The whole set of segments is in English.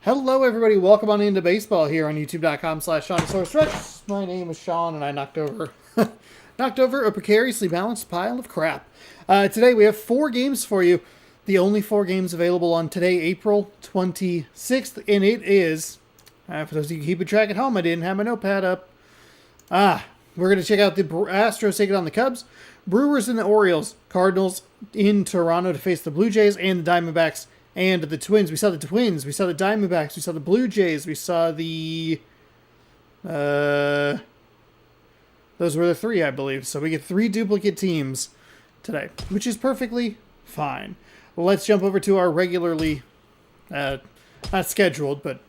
Hello, everybody. Welcome on into baseball here on youtube.com/SeanSourceRex. My name is Sean, and I knocked over a precariously balanced pile of crap. Today, we have 4 games for you. The only 4 games available on today, April 26th, and it is, for those of you who keep track at home, I didn't have my notepad up. We're going to check out the Astros taking on the Cubs, Brewers and the Orioles, Cardinals in Toronto to face the Blue Jays, and the Diamondbacks and the Twins. We saw the Twins, we saw the Diamondbacks, we saw the Blue Jays, we saw the... those were the 3, I believe. So we get 3 duplicate teams today, which is perfectly fine. Let's jump over to our regularly, not scheduled, but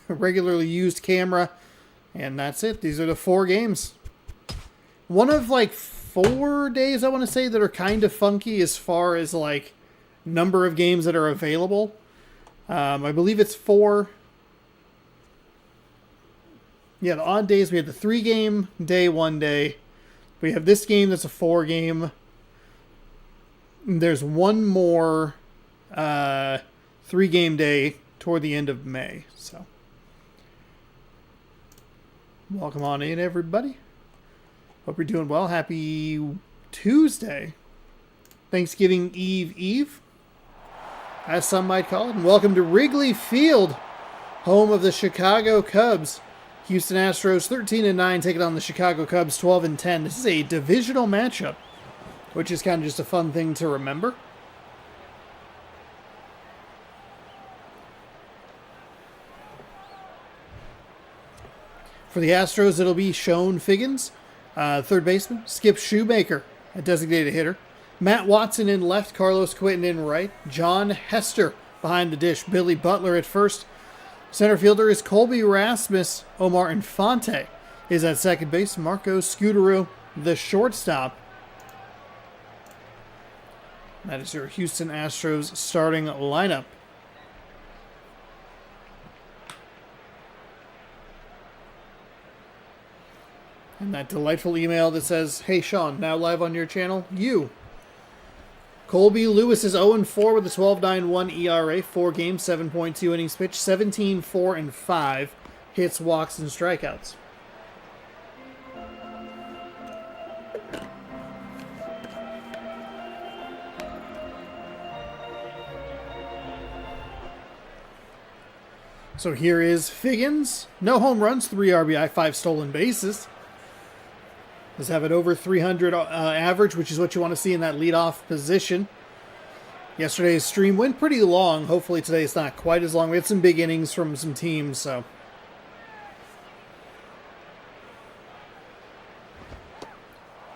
regularly used camera. And that's it. These are the 4 games. One of like 4 days, I want to say, that are kind of funky as far as like number of games that are available. I believe it's 4. Yeah, the odd days, we had the 3-game day one day. We have this game that's a 4-game. There's one more 3-game day toward the end of May. So, welcome on in, everybody. Hope you're doing well. Happy Tuesday. Thanksgiving Eve, as some might call it. And welcome to Wrigley Field, home of the Chicago Cubs. Houston Astros 13-9 taking on the Chicago Cubs 12-10. This is a divisional matchup, which is kind of just a fun thing to remember. For the Astros, it'll be Sean Figgins, third baseman, Skip Shoemaker, a designated hitter, Matt Watson in left, Carlos Quinton in right, John Hester behind the dish, Billy Butler at first. Center fielder is Colby Rasmus. Omar Infante is at second base. Marco Scudero, the shortstop. That is your Houston Astros starting lineup. And that delightful email that says, "Hey Sean, now live on your channel, you." Colby Lewis is 0-4 with a 12.91 ERA, 4 games, 7.2 innings pitched, 17, 4, and 5 hits, walks, and strikeouts. So here is Figgins. No home runs, 3 RBI, 5 stolen bases. Does have it over 300 average, which is what you want to see in that leadoff position. Yesterday's stream went pretty long. Hopefully today it's not quite as long. We had some big innings from some teams, so.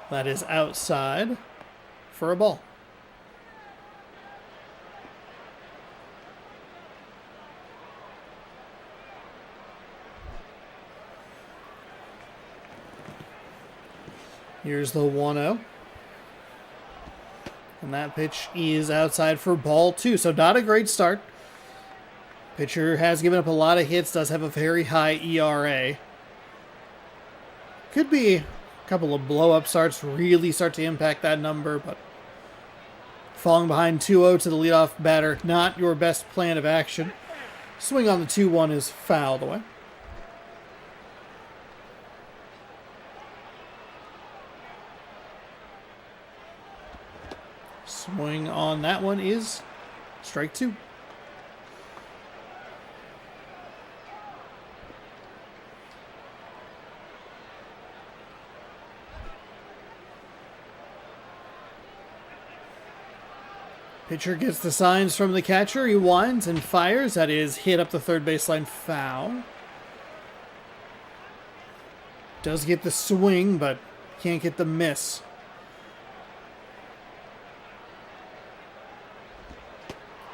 That is outside for a ball. Here's the 1-0. And that pitch is outside for ball 2. So not a great start. Pitcher has given up a lot of hits, does have a very high ERA. Could be a couple of blow-up starts really start to impact that number, but falling behind 2-0 to the leadoff batter, not your best plan of action. Swing on the 2-1 is fouled away. Swing on that one is strike 2. Pitcher gets the signs from the catcher. He winds and fires. That is hit up the third baseline, foul. Does get the swing, but can't get the miss.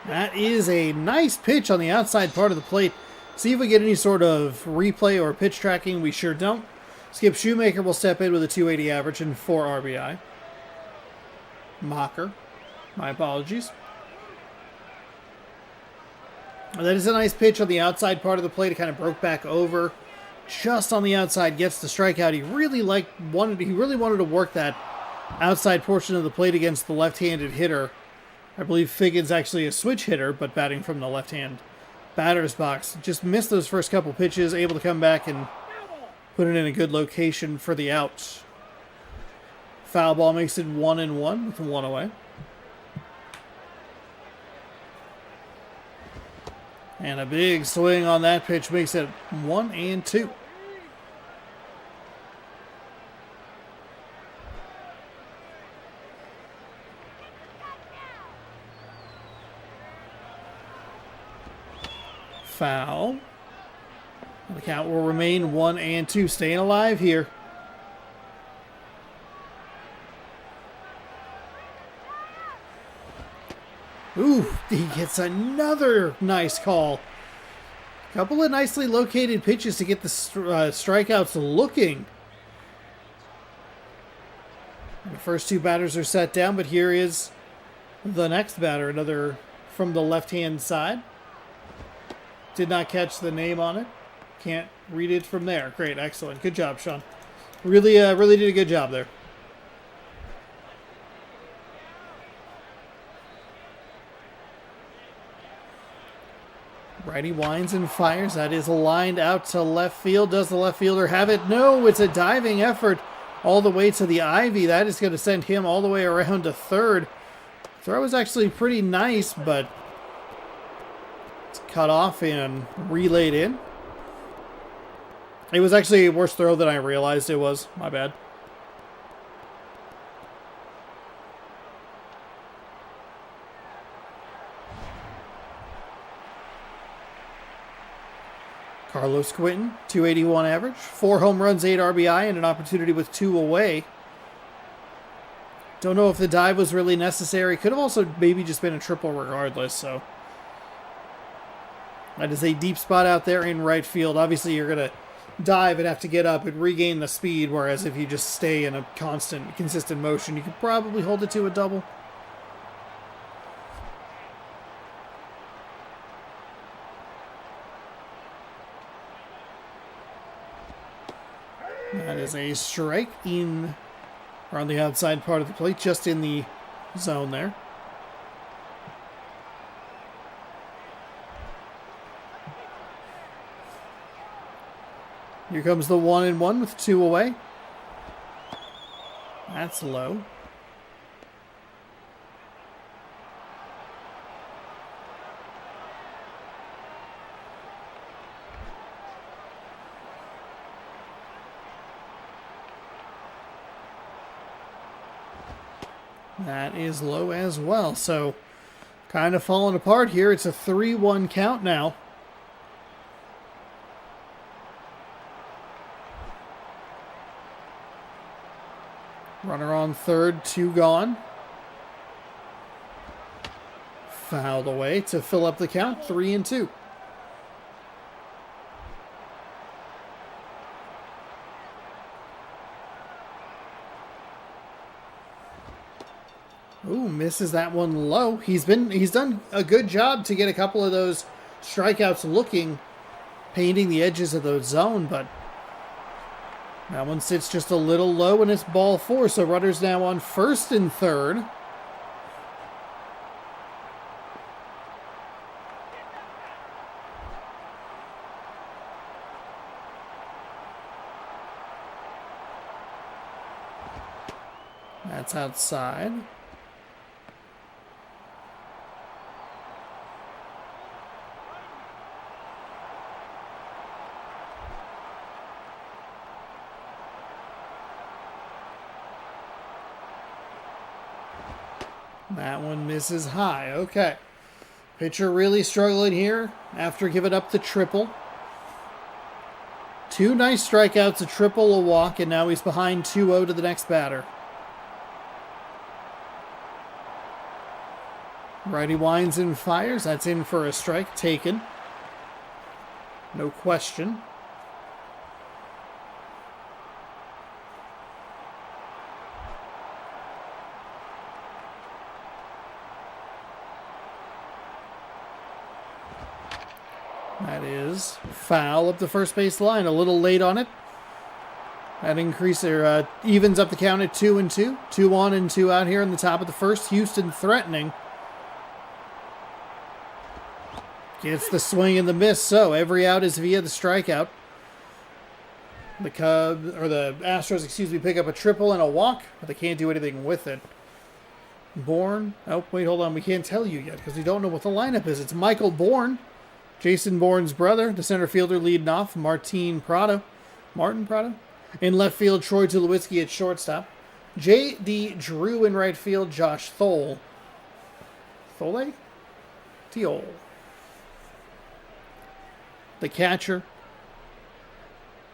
That is a nice pitch on the outside part of the plate. See if we get any sort of replay or pitch tracking. We sure don't. Skip Shoemaker will step in with a 280 average and 4 RBI. Mocker. My apologies. That is a nice pitch on the outside part of the plate. It kind of broke back over. Just on the outside, gets the strikeout. He really wanted to work that outside portion of the plate against the left-handed hitter. I believe Figgins actually a switch hitter, but batting from the left-hand batter's box. Just missed those first couple pitches, able to come back and put it in a good location for the out. Foul ball makes it 1-1 with 1 away. And a big swing on that pitch makes it 1-2. Foul. The count will remain 1-2. Staying alive here. Ooh, he gets another nice call. Couple of nicely located pitches to get the strikeouts looking. And the first two batters are set down, but here is the next batter. Another from the left-hand side. Did not catch the name on it. Can't read it from there. Great, excellent. Good job, Sean. Really did a good job there. Righty winds and fires. That is lined out to left field. Does the left fielder have it? No, it's a diving effort all the way to the ivy. That is going to send him all the way around to third. Throw was actually pretty nice, but it's cut off and relayed in. It was actually a worse throw than I realized it was. My bad. Carlos Quinton, 281 average, 4 home runs, 8 RBI, and an opportunity with 2 away. Don't know if the dive was really necessary. Could have also maybe just been a triple regardless, so. That is a deep spot out there in right field. Obviously, you're going to dive and have to get up and regain the speed, whereas if you just stay in a consistent motion, you could probably hold it to a double. That is a strike in, or on the outside part of the plate, just in the zone there. Here comes the 1-1 with 2 away. That's low. That is low as well. So, kind of falling apart here. It's a 3-1 count now. Runner on third, 2 gone. Fouled away to fill up the count, 3-2. Ooh, misses that one low. He's done a good job to get a couple of those strikeouts looking, painting the edges of the zone, but that one sits just a little low and it's ball 4. So runners now on first and third. That's outside. That one misses high. Okay. Pitcher really struggling here after giving up the triple. 2 nice strikeouts, a triple, a walk, and now he's behind 2-0 to the next batter. Righty winds and fires. That's in for a strike. Taken. No question. That is foul up the first base line. A little late on it. That evens up the count at 2-2. 2 on and 2 out here in the top of the first. Houston threatening. Gets the swing and the miss, so every out is via the strikeout. The Astros, excuse me, pick up a triple and a walk, but they can't do anything with it. Bourne. Oh, wait, hold on. We can't tell you yet because we don't know what the lineup is. It's Michael Bourne, Jason Bourne's brother, the center fielder leading off, Martin Prado. In left field, Troy Tulowitzki at shortstop. J.D. Drew in right field, Josh Thole. Teal. The catcher,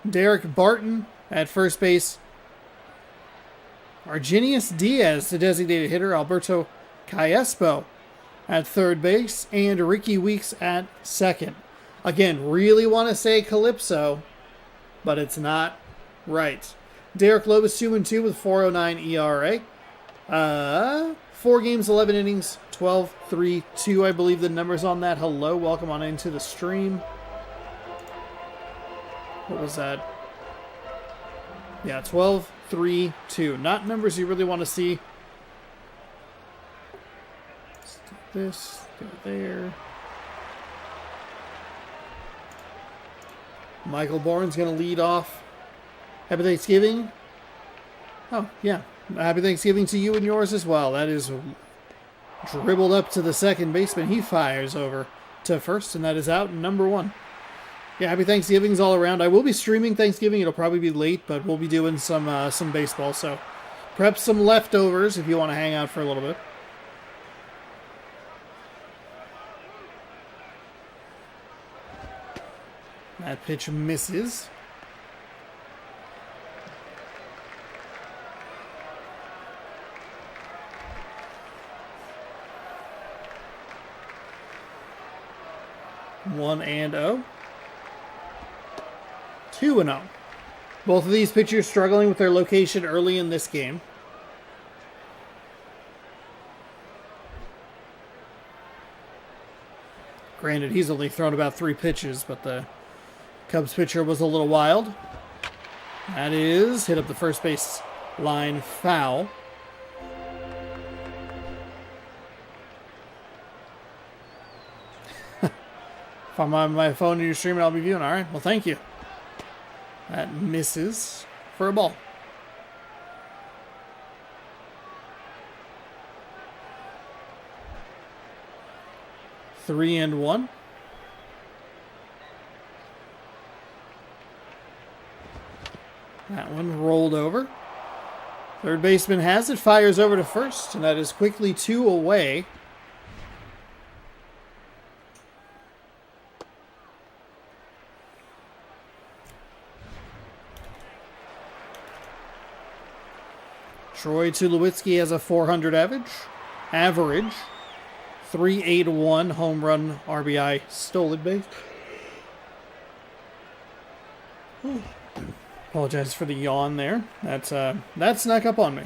Derek Barton at first base. Argenius Diaz, the designated hitter. Alberto Calespo at third base. And Ricky Weeks at second. Again, really want to say Calypso, but it's not right. Derek Loeb is 2-2 with 4.09 ERA. 4 games, 11 innings, 12-3-2. I believe the numbers on that. Hello, welcome on into the stream. What was that? Yeah, 12-3-2. Not numbers you really want to see. Let's do this. Go there. Michael Bourne's going to lead off. Happy Thanksgiving. Oh, yeah. Happy Thanksgiving to you and yours as well. That is dribbled up to the second baseman. He fires over to first, and that is out number 1. Yeah, happy Thanksgivings all around. I will be streaming Thanksgiving. It'll probably be late, but we'll be doing some baseball. So perhaps some leftovers if you want to hang out for a little bit. That pitch misses. One and 0. 2-0. Both of these pitchers struggling with their location early in this game. Granted, he's only thrown about 3 pitches, but the Cubs pitcher was a little wild. That is hit up the first base line foul. If I'm on my phone and you're streaming, I'll be viewing. All right, well, thank you. That misses for a ball. Three and 1. That one rolled over. Third baseman has it, fires over to first, and that is quickly 2 away. Troy Tulowitzki has a .400 average, 381 home run, RBI, stolen base. Apologize for the yawn there. That snuck up on me.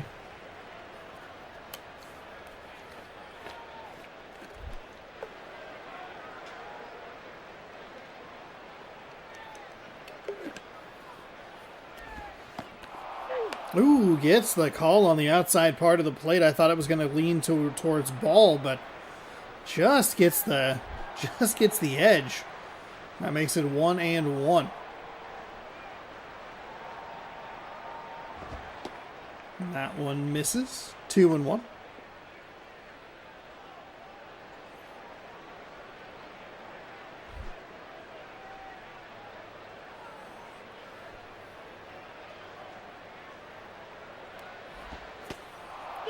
Ooh, gets the call on the outside part of the plate. I thought it was going to lean towards ball, but just gets the edge. That makes it 1 and 1. And that one misses. 2 and 1.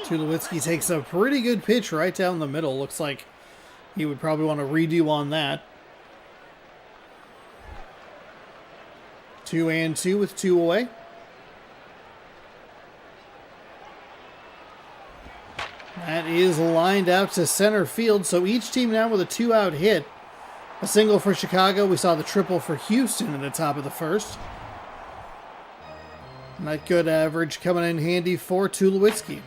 Tulowitzki takes a pretty good pitch right down the middle. Looks like he would probably want to redo on that. 2 and 2 with 2 away. That is lined out to center field. So each team now with a 2-out hit. A single for Chicago. We saw the triple for Houston in the top of the first. And that good average coming in handy for Tulowitzki.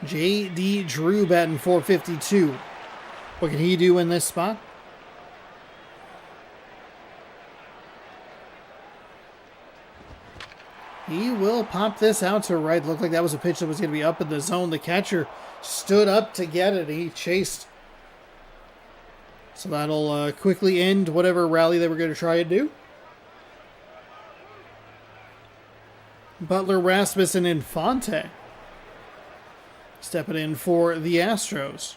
J.D. Drew batting .452. What can he do in this spot? He will pop this out to right. Looked like that was a pitch that was going to be up in the zone. The catcher stood up to get it. He chased. So that'll quickly end whatever rally they were going to try and do. Butler, Rasmussen, and Infante stepping in for the Astros.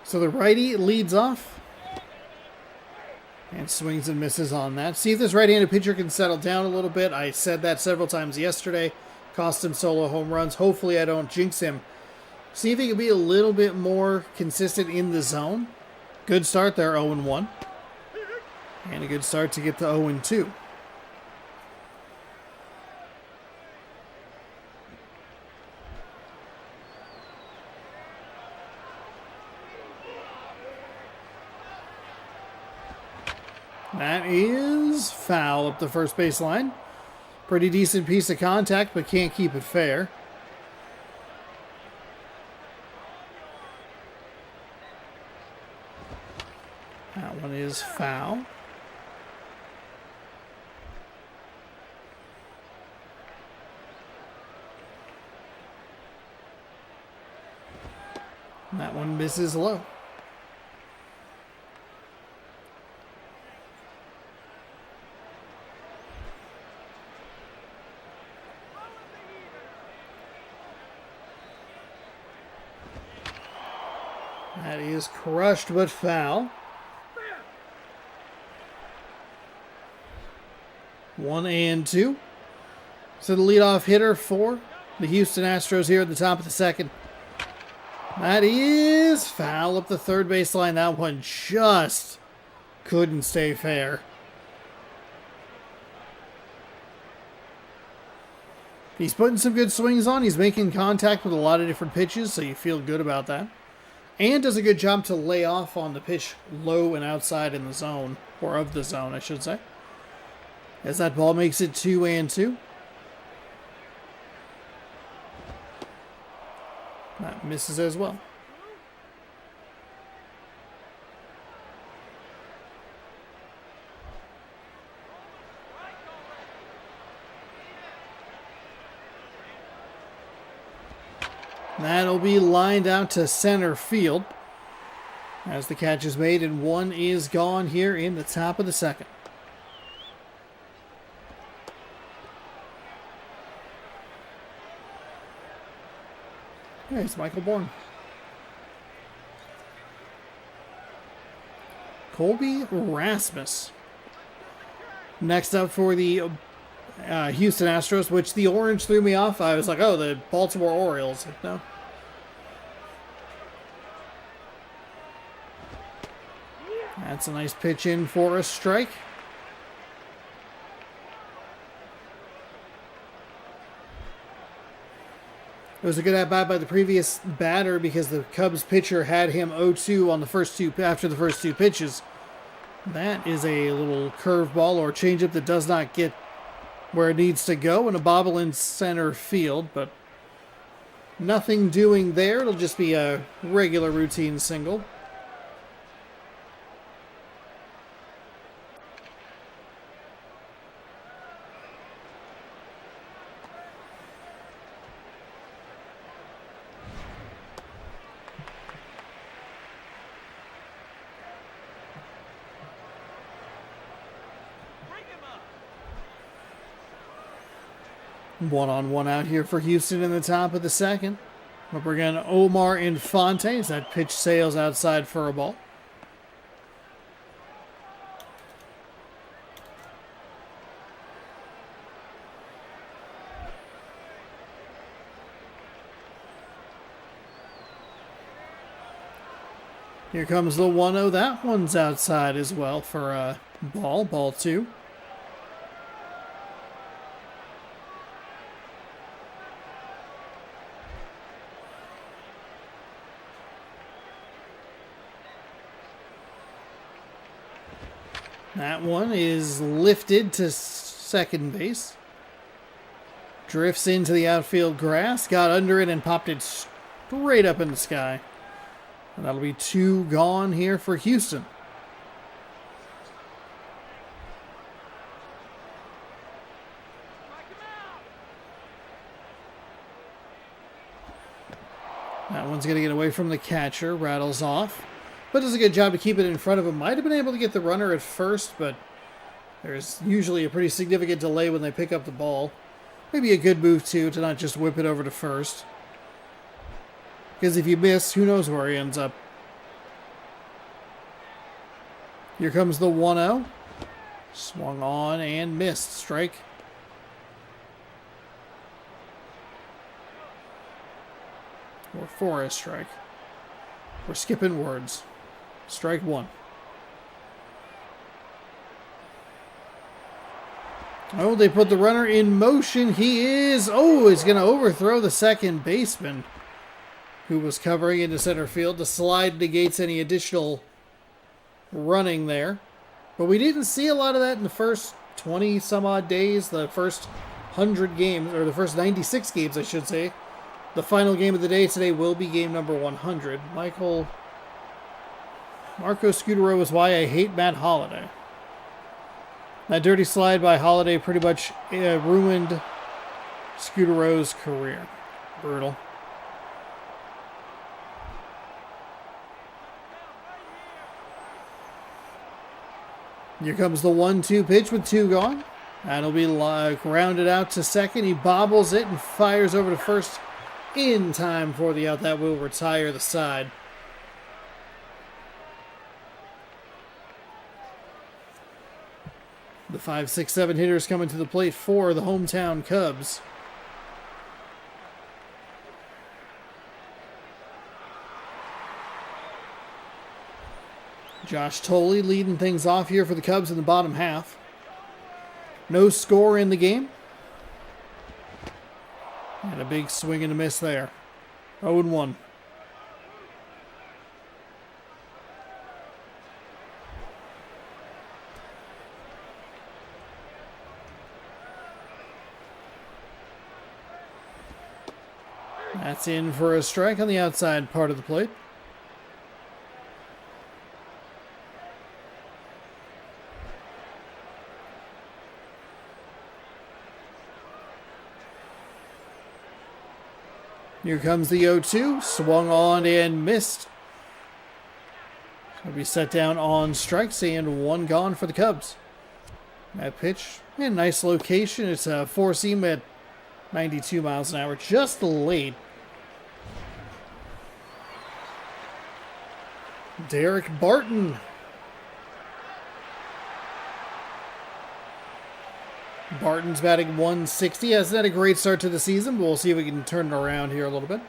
So the righty leads off and swings and misses on that. See if this right-handed pitcher can settle down a little bit. I said that several times yesterday. Cost him solo home runs. Hopefully I don't jinx him. See if he can be a little bit more consistent in the zone. Good start there, 0-1. And a good start to get to 0-2. That is foul up the first baseline. Pretty decent piece of contact, but can't keep it fair. That one is foul. That one misses low. That is crushed but foul. 1-2. So the leadoff hitter for the Houston Astros here at the top of the second. That is foul up the third baseline. That one just couldn't stay fair. He's putting some good swings on. He's making contact with a lot of different pitches, so you feel good about that. And does a good job to lay off on the pitch low and outside in the zone, or of the zone, I should say. As that ball makes it 2-2. That misses as well. That'll be lined out to center field as the catch is made, and one is gone here in the top of the second. It's Michael Bourne. Colby Rasmus. Next up for the Houston Astros, which the orange threw me off. I was like, oh, the Baltimore Orioles. No. That's a nice pitch in for a strike. It was a good at-bat by the previous batter because the Cubs pitcher had him 0-2 on the first two after the first two pitches. That is a little curveball or changeup that does not get where it needs to go, and a bobble in center field, but nothing doing there. It'll just be a regular routine single. One-on-one out here for Houston in the top of the second. Up again, Omar Infante as that pitch sails outside for a ball. Here comes the 1-0. That one's outside as well for a ball 2. That one is lifted to second base. Drifts into the outfield grass, got under it and popped it straight up in the sky. And that'll be 2 gone here for Houston. That one's going to get away from the catcher, rattles off. But does a good job to keep it in front of him. Might have been able to get the runner at first, but there's usually a pretty significant delay when they pick up the ball. Maybe a good move, too, to not just whip it over to first. Because if you miss, who knows where he ends up. Here comes the 1-0. Swung on and missed. Strike. Or for a strike. We're skipping words. Strike 1. Oh, they put the runner in motion. He is. Oh, he's going to overthrow the second baseman who was covering into center field. The slide negates any additional running there. But we didn't see a lot of that in the first 20 some odd days. The first 100 games, or the first 96 games, I should say. The final game of the day today will be game number 100. Marco Scutaro is why I hate Matt Holliday. That dirty slide by Holliday pretty much ruined Scutaro's career. Brutal. Here comes the 1-2 pitch with 2 gone. That'll be grounded out to second. He bobbles it and fires over to first in time for the out. That will retire the side. The 5, 6, 7 hitters coming to the plate for the hometown Cubs. Josh Tolley leading things off here for the Cubs in the bottom half. No score in the game. And a big swing and a miss there. 0-1. That's in for a strike on the outside part of the plate. Here comes the 0-2. Swung on and missed. It'll be set down on strikes and 1 gone for the Cubs. That pitch, nice location. It's a 4-seam at 92 miles an hour. Just late. Derek Barton. Barton's batting 160. Hasn't had a great start to the season, but we'll see if we can turn it around here a little bit.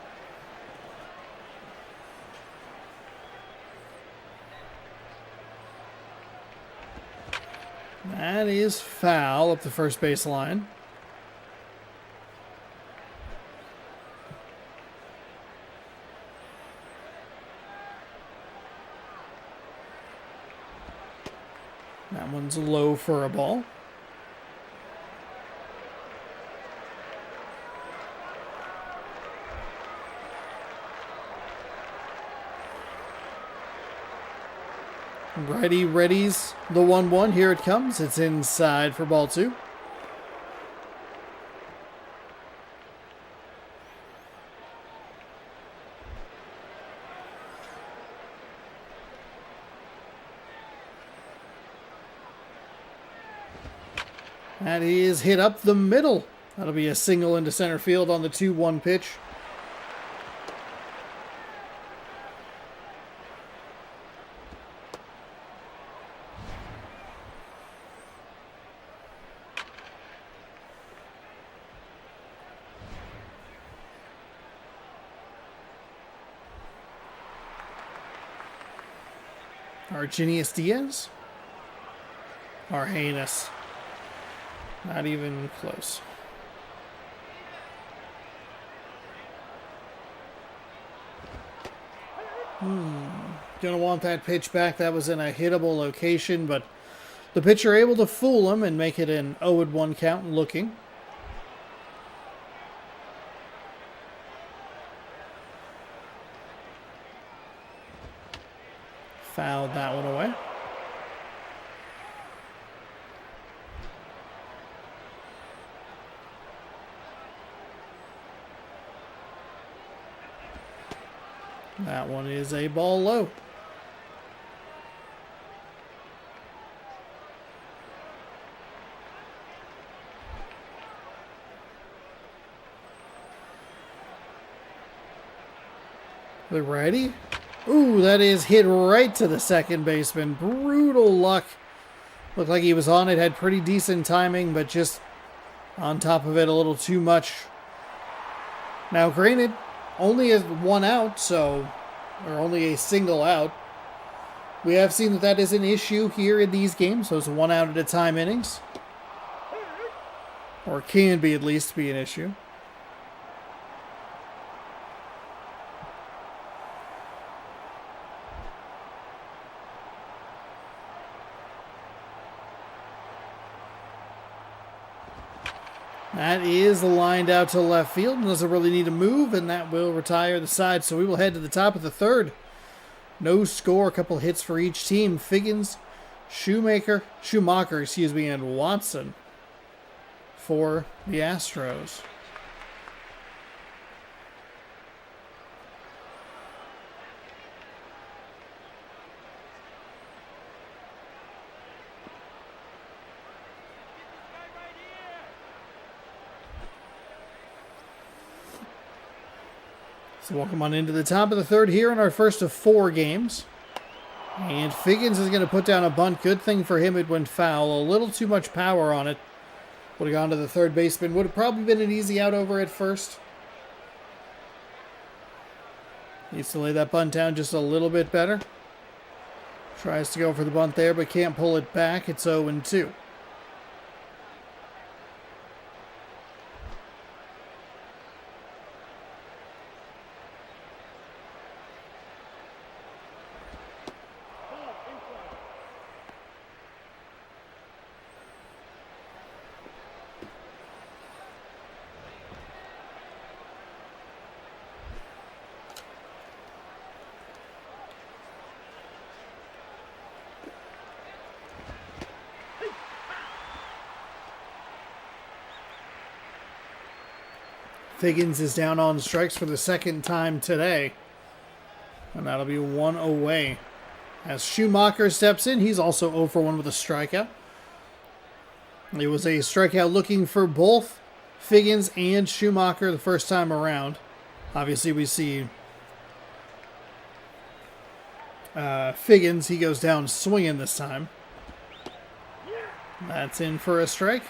That is foul up the first base line. That one's low for a ball. Righty readies the 1-1. Here it comes. It's inside for ball 2. That is hit up the middle. That'll be a single into center field on the 2-1 pitch. Argenius Diaz? Arhanus. Not even close. Gonna want that pitch back. That was in a hittable location, but the pitcher able to fool him and make it an 0-1 count and looking. Fouled that one away. That one is a ball low. They're ready. Ooh, that is hit right to the second baseman. Brutal luck. Looked like he was on it, had pretty decent timing, but just on top of it a little too much. Now, granted, only as one out, or only a single out. We have seen that is an issue here in these games, so it's 1 out at a time innings. Or can be, at least, be an issue. That is lined out to left field and doesn't really need to move, and that will retire the side. So we will head to the top of the third. No score, a couple hits for each team. Figgins, Schumacher, and Watson for the Astros. So welcome on into the top of the third here in our first of 4 games. And Figgins is going to put down a bunt. Good thing for him, it went foul. A little too much power on it. Would have gone to the third baseman. Would have probably been an easy out over at first. Needs to lay that bunt down just a little bit better. Tries to go for the bunt there, but can't pull it back. It's 0-2. Figgins is down on strikes for the second time today. And that'll be 1 away. As Schumacher steps in, he's also 0 for 1 with a strikeout. It was a strikeout looking for both Figgins and Schumacher the first time around. Obviously, we see Figgins, he goes down swinging this time. That's in for a strike.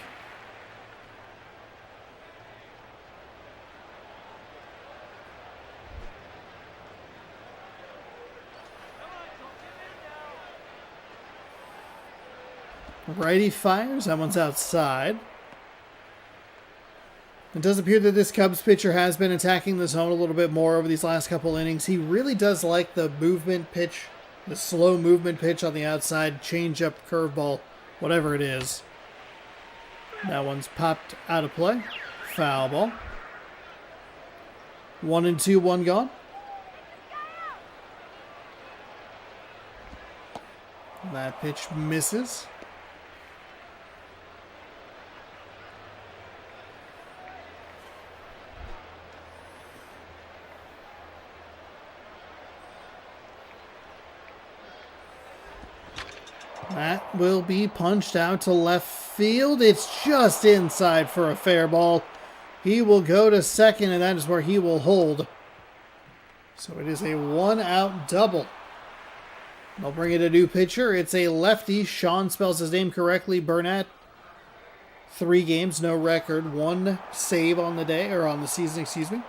Righty fires. That one's outside. It does appear that this Cubs pitcher has been attacking the zone a little bit more over these last couple innings. He really does like the movement pitch, the slow movement pitch on the outside, change-up, curveball, whatever it is. That one's popped out of play. Foul ball. 1-2, 1 gone. That pitch misses. That will be punched out to left field. It's just inside for a fair ball. He will go to second, and that is where he will hold. So it is a 1-out double. They'll bring in a new pitcher. It's a lefty. Sean spells his name correctly. Burnett. 3 games, no record. 1 save on the day, or on the season, excuse me.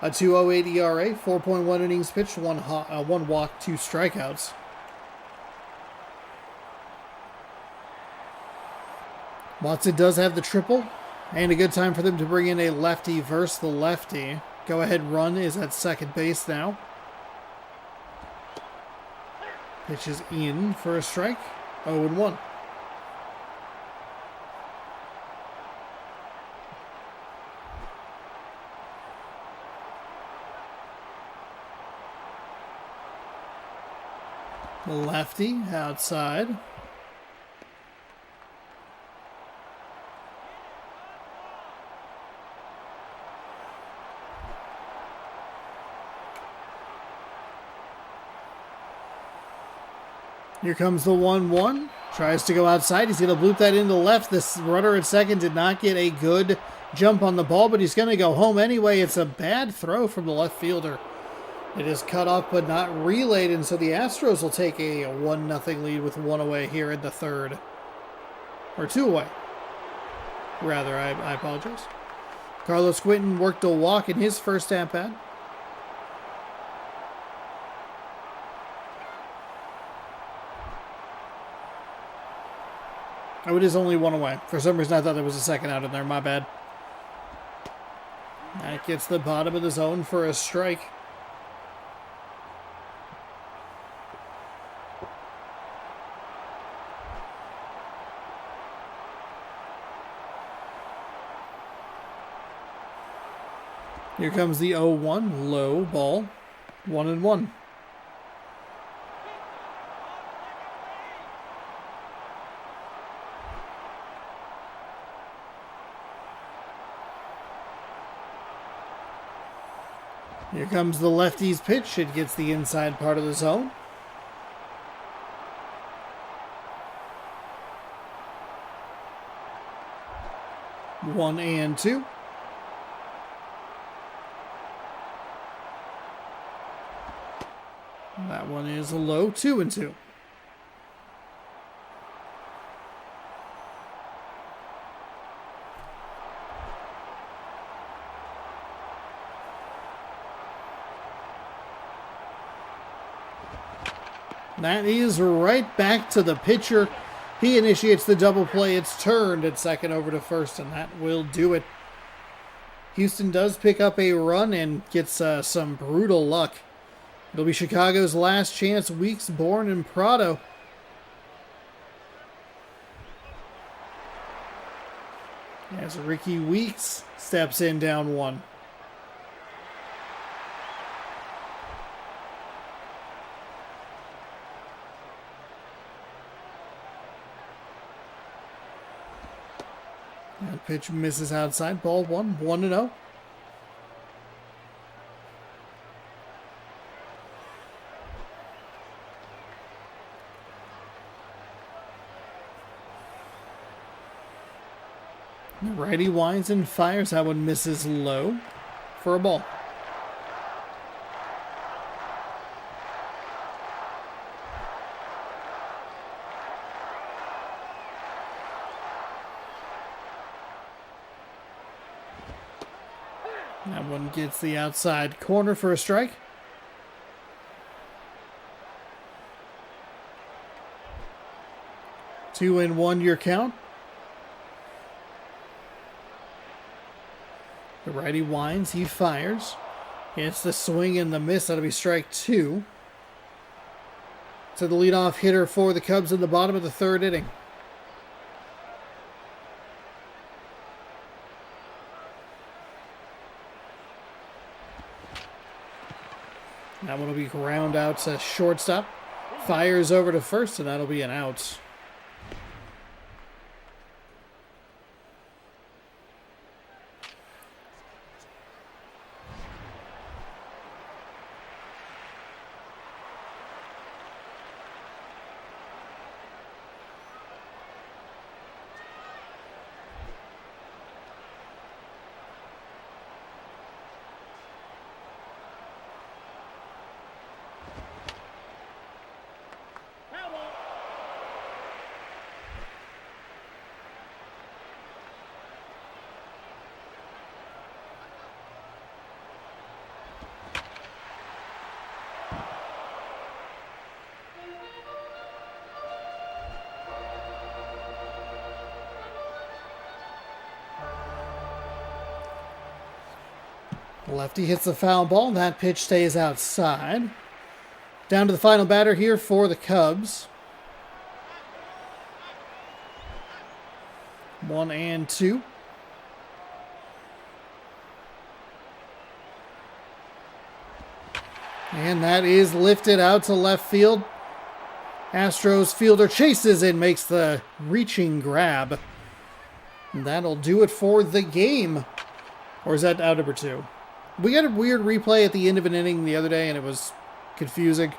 A 2.08 ERA, 4.1 innings pitched, 1 walk, 2 strikeouts. Watson does have the triple, and a good time for them to bring in a lefty versus the lefty. Go-ahead run is at second base now. Pitch is in for a strike. 0-1. The lefty outside. Here comes the 1-1. Tries to go outside. He's going to bloop that into left. This runner at second did not get a good jump on the ball, but he's going to go home anyway. It's a bad throw from the left fielder. It is cut off but not relayed, and so the Astros will take a 1-0 lead with 1 away here in the third. Or 2 away. Rather, I apologize. Carlos Quinton worked a walk in his first at-bat. Oh, it is only 1 away. For some reason, I thought there was a second out in there. My bad. That gets the bottom of the zone for a strike. Here comes the 0-1. Low ball. 1-1. Here comes the lefty's pitch. It gets the inside part of the zone. One and two. That one is a low 2-2. That is right back to the pitcher. He initiates the double play. It's turned at second over to first, and that will do it. Houston does pick up a run and gets some brutal luck. It'll be Chicago's last chance. Weeks born in Prado. As Ricky Weeks steps in down 1. That pitch misses outside. Ball 1, 1-0. The righty winds and fires. That one misses low for a ball. That one gets the outside corner for a strike. Two and one your count. The righty winds, he fires. It's the swing and the miss. That'll be strike 2. To the leadoff hitter for the Cubs in the bottom of the third inning. That one will be ground out to shortstop. Fires over to first, and that'll be an out. Lefty hits the foul ball. That pitch stays outside. Down to the final batter here for the Cubs. 1 and 2. And that is lifted out to left field. Astros fielder chases and makes the reaching grab. And that'll do it for the game. Or is that out number 2? We got a weird replay at the end of an inning the other day, and it was confusing.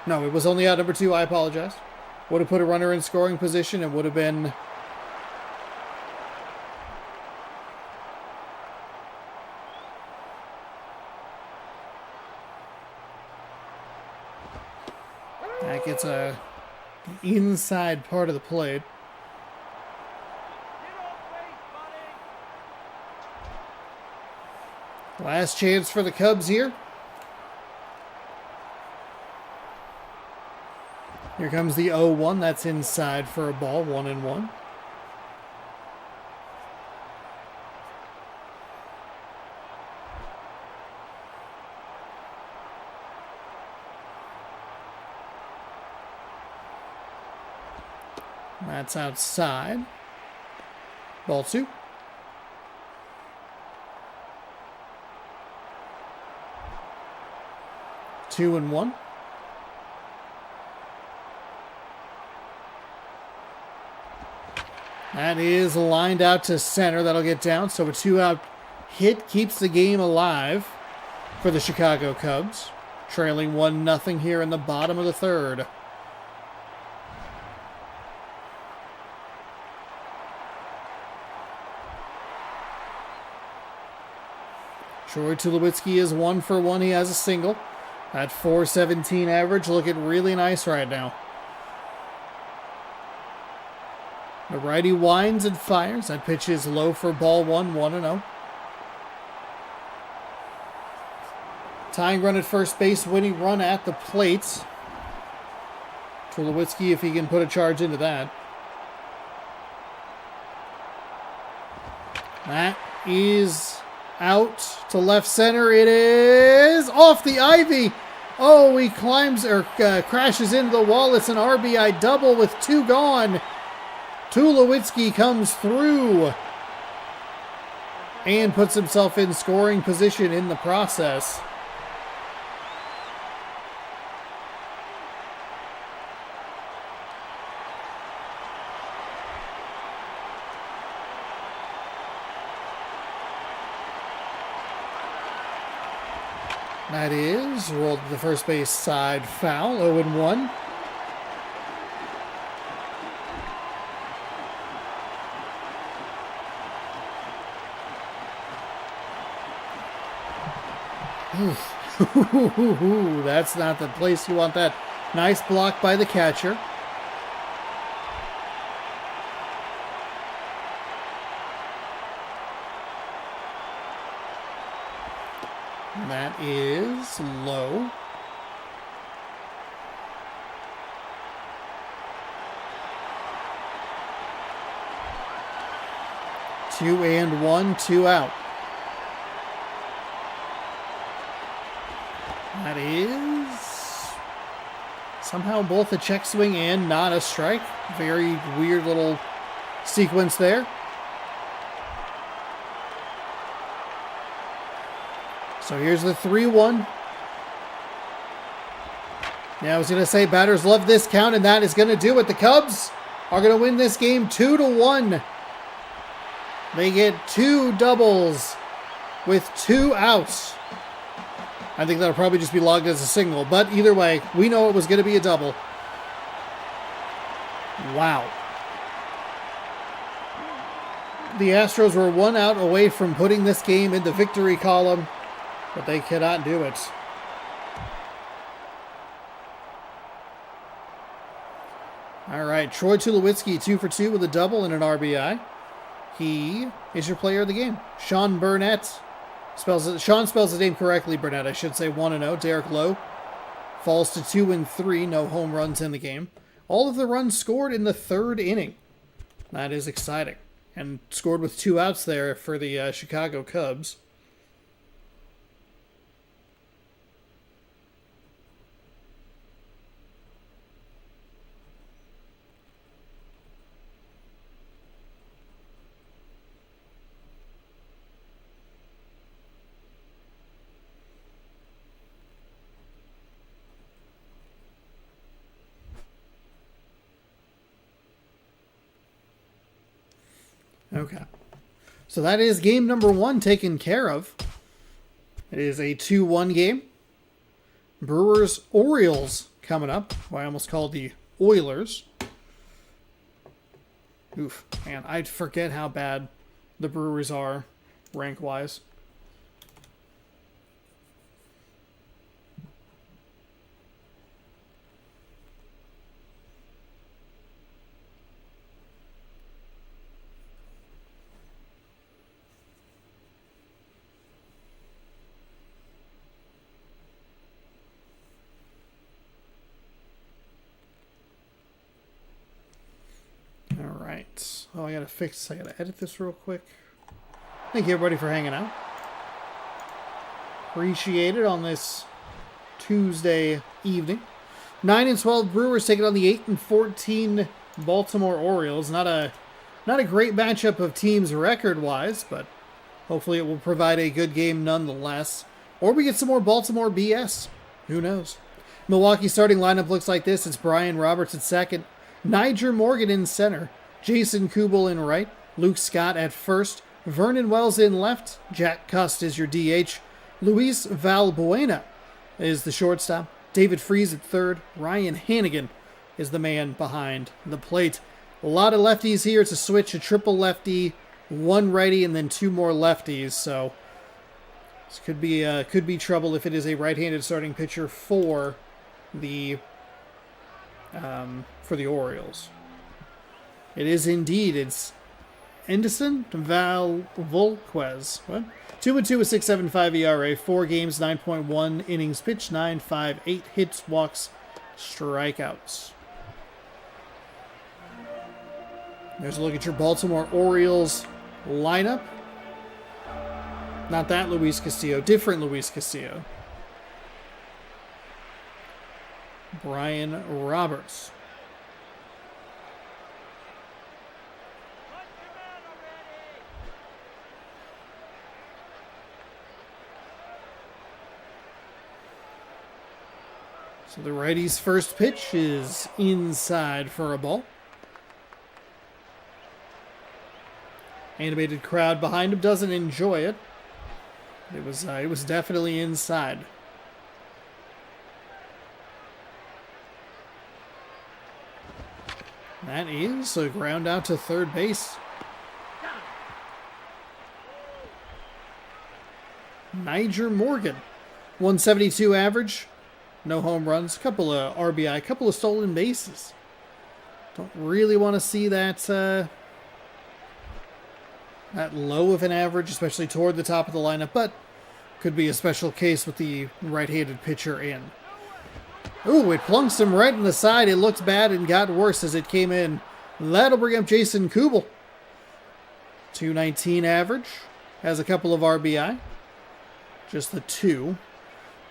No, it was only out number 2. I apologize. Would have put a runner in scoring position. It would have been... That gets a inside part of the plate. Last chance for the Cubs here. Here comes the 0-1. That's inside for a ball, 1-1. That's outside. Ball 2. Two and 1. That is lined out to center. That'll get down. So a 2-out hit keeps the game alive for the Chicago Cubs. Trailing 1-0 here in the bottom of the 3rd. Troy Tulowitzki is 1 for 1. He has a single. That .417 average looking really nice right now. The righty winds and fires. That pitch is low for ball 1, 1-0. Tying run at first base, winning run at the plate. Tulowitzki, if he can put a charge into that. That is out to left center. It is off the ivy. Oh, he climbs or crashes into the wall. It's an RBI double with 2 gone. Tulowitzki comes through and puts himself in scoring position in the process. That is rolled to the first base side foul, 0-1. That's not the place you want that. Nice block by the catcher. That is low. Two and 1, 2 out. That is somehow both a check swing and not a strike. Very weird little sequence there. So here's the 3-1. Yeah, I was going to say batters love this count, and that is going to do it. The Cubs are going to win this game 2-1. They get 2 doubles with 2 outs. I think that'll probably just be logged as a single, but either way, we know it was going to be a double. Wow. The Astros were 1 out away from putting this game in the victory column, but they cannot do it. All right, Troy Tulowitzki, 2 for 2 with a double and an RBI. He is your player of the game. Sean spells his name correctly, Burnett. I should say 1-0. Derek Lowe falls to 2-3. No home runs in the game. All of the runs scored in the 3rd inning. That is exciting. And scored with 2 outs there for the Chicago Cubs. Okay. So that is game number 1 taken care of. It is a 2-1 game. Brewers Orioles coming up. Well, I almost called the Oilers. Oof. Man, I forget how bad the Brewers are rank-wise. Alright. Oh, I gotta edit this real quick. Thank you everybody for hanging out. Appreciate it on this Tuesday evening. 9-12 Brewers taking on the 8-14 Baltimore Orioles. Not a great matchup of teams record-wise, but hopefully it will provide a good game nonetheless. Or we get some more Baltimore BS. Who knows? Milwaukee starting lineup looks like this. It's Brian Roberts at second, Nyjer Morgan in center, Jason Kubel in right, Luke Scott at first, Vernon Wells in left, Jack Cust is your DH, Luis Valbuena is the shortstop, David Freese at third, Ryan Hannigan is the man behind the plate. A lot of lefties here. It's a switch, a triple lefty, 1 righty, and then 2 more lefties. So this could be trouble if it is a right-handed starting pitcher for the Orioles. It is indeed. It's Anderson Volquez. What? 2-2 with 6.75 ERA, 4 games, 9.1 innings pitched, 9.58 hits, walks, strikeouts. There's a look at your Baltimore Orioles lineup. Not that Luis Castillo, different Luis Castillo. Brian Roberts. So the righty's first pitch is inside for a ball. Animated crowd behind him doesn't enjoy it. It was definitely inside. That is a ground out to third base. Nyjer Morgan, 172 average, no home runs, couple of RBI, couple of stolen bases. Don't really want to see that low of an average, especially toward the top of the lineup, but could be a special case with the right-handed pitcher in. Ooh, it plunks him right in the side. It looked bad and got worse as it came in. That'll bring up Jason Kubel. 219 average. Has a couple of RBI. Just the 2.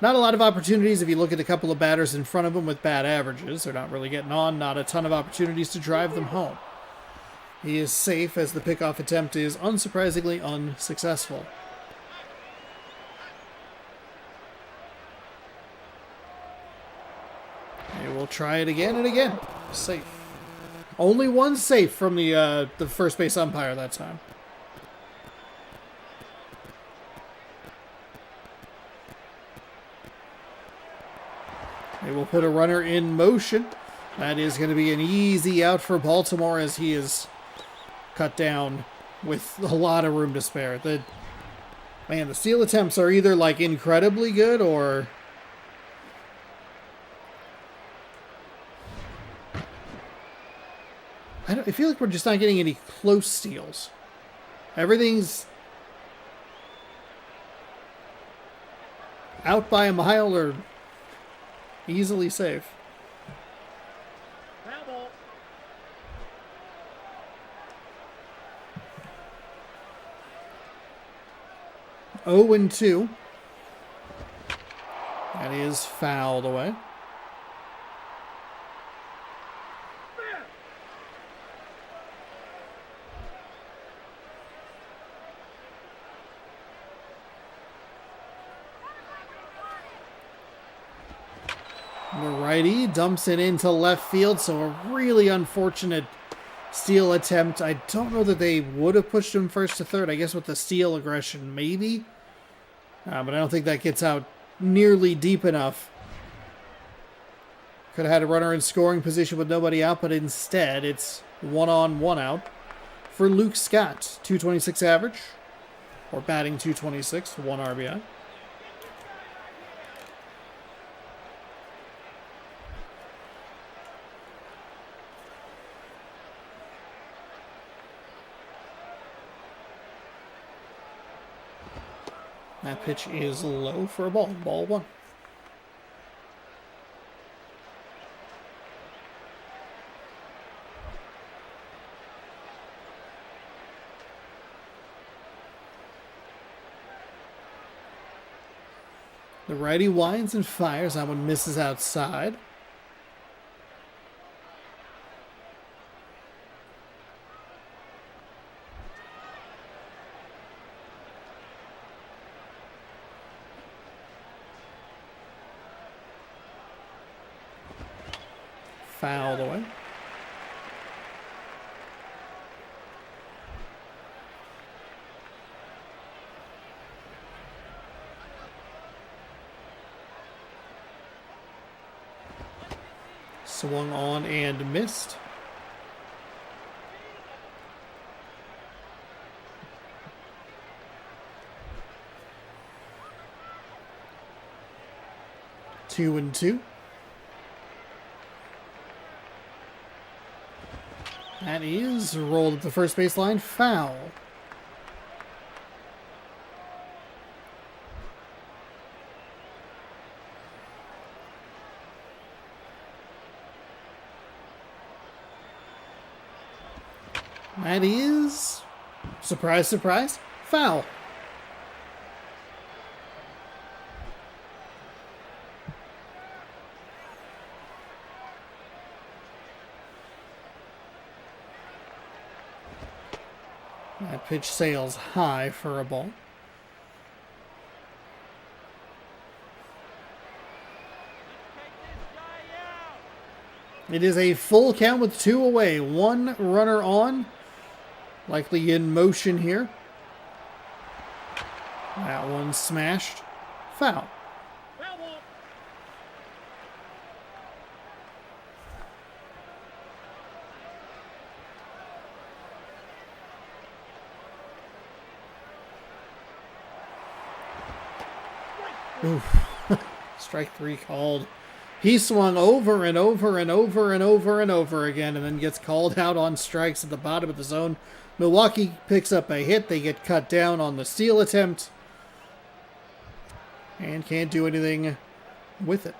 Not a lot of opportunities if you look at a couple of batters in front of him with bad averages. They're not really getting on. Not a ton of opportunities to drive them home. He is safe as the pickoff attempt is unsurprisingly unsuccessful. They will try it again and again. Safe. Only one safe from the first base umpire that time. They will put a runner in motion. That is going to be an easy out for Baltimore as he is cut down with a lot of room to spare. The steal attempts are either like incredibly good or I feel like we're just not getting any close steals. Everything's out by a mile or easily safe. 0-2. That is fouled away. The righty dumps it into left field, so a really unfortunate steal attempt. I don't know that they would have pushed him first to third. I guess with the steal aggression, maybe. But I don't think that gets out nearly deep enough. Could have had a runner in scoring position with nobody out, but instead it's 1 on, 1 out for Luke Scott. 226 average, or batting 226, 1 RBI. That pitch is low for a ball. Ball 1. The righty winds and fires. That one misses outside. Fouled away. Swung on and missed. Two and two. That is rolled at the first baseline. Foul. That is, surprise, surprise, foul. That pitch sails high for a ball. It is a full count with 2 away. 1 runner on. Likely in motion here. That one smashed. Foul. Oof. Strike 3 called. He swung over and over and over and over and over again and then gets called out on strikes at the bottom of the zone. Milwaukee picks up a hit. They get cut down on the steal attempt and can't do anything with it.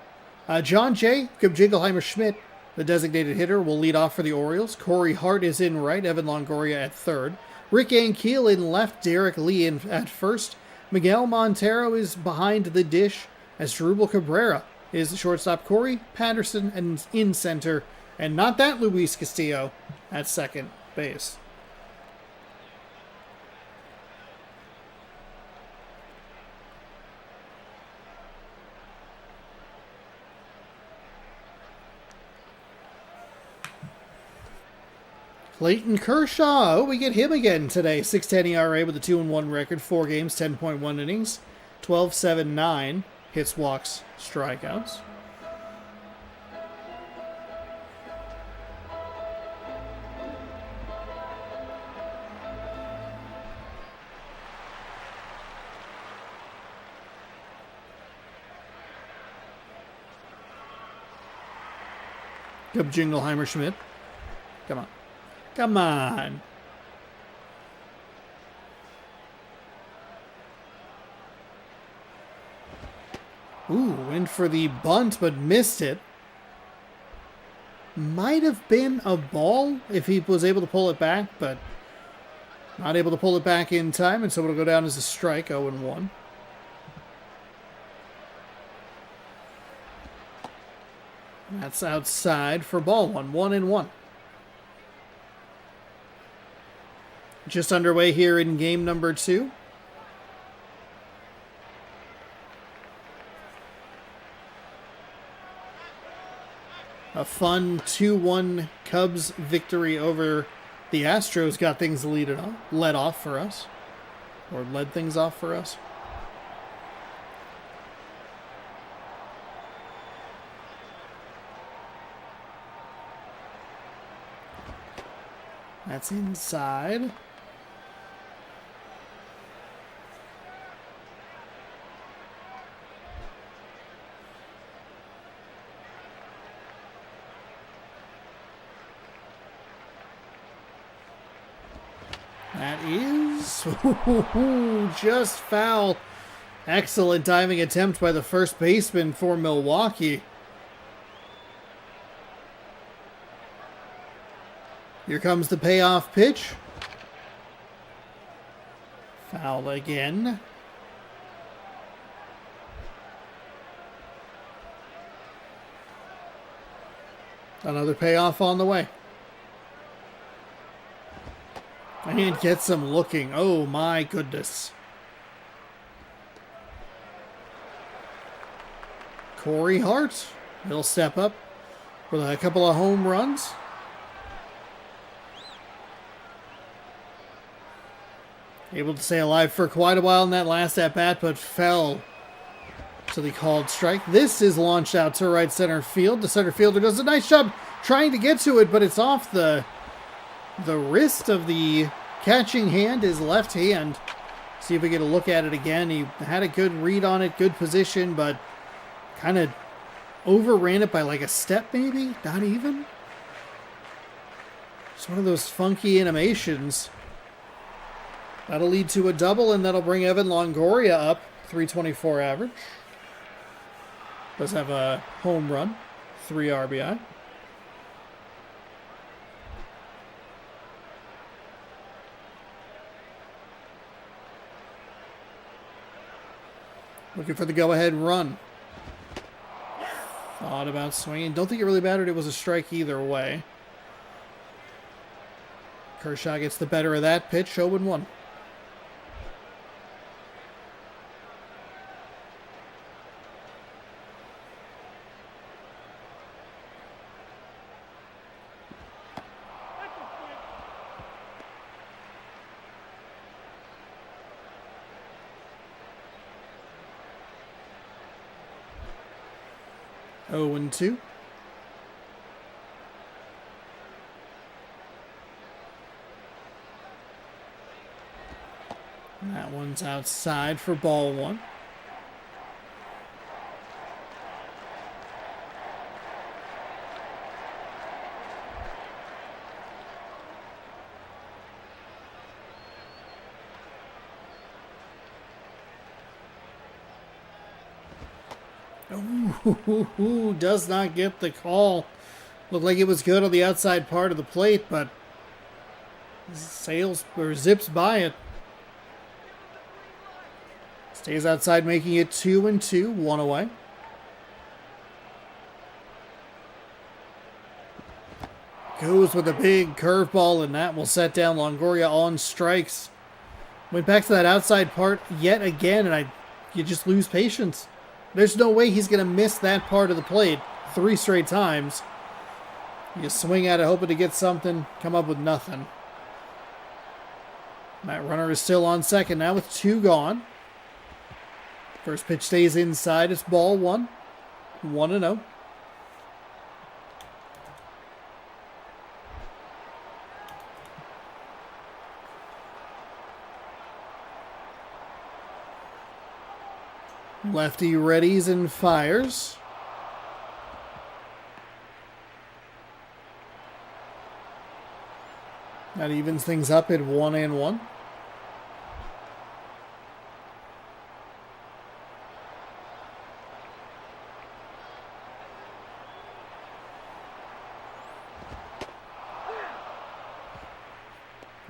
John Jay Jingleheimer-Schmidt, the designated hitter, will lead off for the Orioles. Corey Hart is in right. Evan Longoria at third. Rick Ankiel in left. Derek Lee in at first. Miguel Montero is behind the dish as Asdrubal Cabrera is the shortstop. Corey Patterson and in center, and not that Luis Castillo at second base. Clayton Kershaw. Oh, we get him again today. 6.10 ERA with a 2-1 record. 4 games, 10.1 innings. 12.79 hits, walks, strikeouts. Good Jingleheimer-Schmidt. Come on. Come on. Ooh, went for the bunt, but missed it. Might have been a ball if he was able to pull it back, but not able to pull it back in time, and so it'll go down as a strike, 0-1. That's outside for ball 1, 1-1. Just underway here in game number 2. A fun 2-1 Cubs victory over The Astros got things led off for us. Or led things off for us. That's inside. That is just foul. Excellent diving attempt by the first baseman for Milwaukee. Here comes the payoff pitch. Foul again. Another payoff on the way. And gets him looking. Oh my goodness. Corey Hart. He'll step up with a couple of home runs. Able to stay alive for quite a while in that last at-bat, but fell to the called strike. This is launched out to right center field. The center fielder does a nice job trying to get to it, but it's off the wrist of the catching hand, his left hand. See if we get a look at it again. He had a good read on it, good position, but kind of overran it by like a step maybe, not even. It's one of those funky animations. That'll lead to a double, and that'll bring Evan Longoria up, 324 average. Does have a home run, 3 RBI. Looking for the go-ahead run. Thought about swinging. Don't think it really mattered. It was a strike either way. Kershaw gets the better of that pitch. 0-1. Oh, and 2. That one's outside for ball 1. Ooh, does not get the call. Looked like it was good on the outside part of the plate, but sails or zips by it. Stays outside, making it 2-2, 1 away. Goes with a big curveball, and that will set down Longoria on strikes. Went back to that outside part yet again, and you just lose patience. There's no way he's going to miss that part of the plate 3 straight times. You swing at it, hoping to get something, come up with nothing. That runner is still on second now with 2 gone. First pitch stays inside. It's ball 1. 1-0. Lefty readies and fires. That evens things up at 1-1.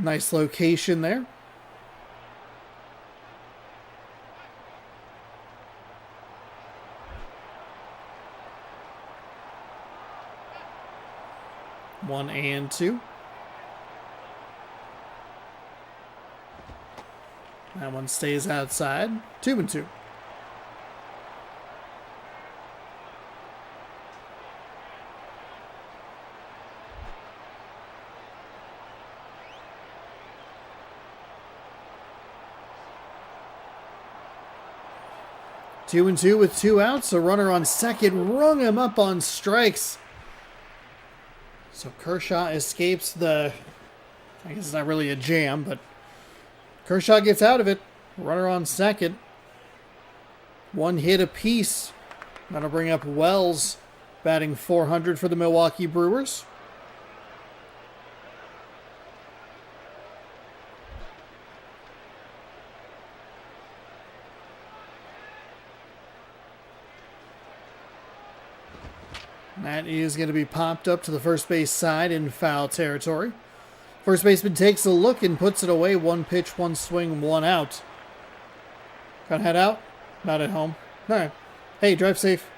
Nice location there. One and 2. That one stays outside. 2-2. 2-2 with 2 outs. A runner on second rung him up on strikes. So Kershaw escapes the, I guess it's not really a jam, but Kershaw gets out of it. Runner on second. 1 hit apiece. That'll bring up Wells, batting .400 for the Milwaukee Brewers. That is going to be popped up to the first base side in foul territory. First baseman takes a look and puts it away. 1 pitch, 1 swing, 1 out. Gonna head out? Not at home. All right. Hey, drive safe.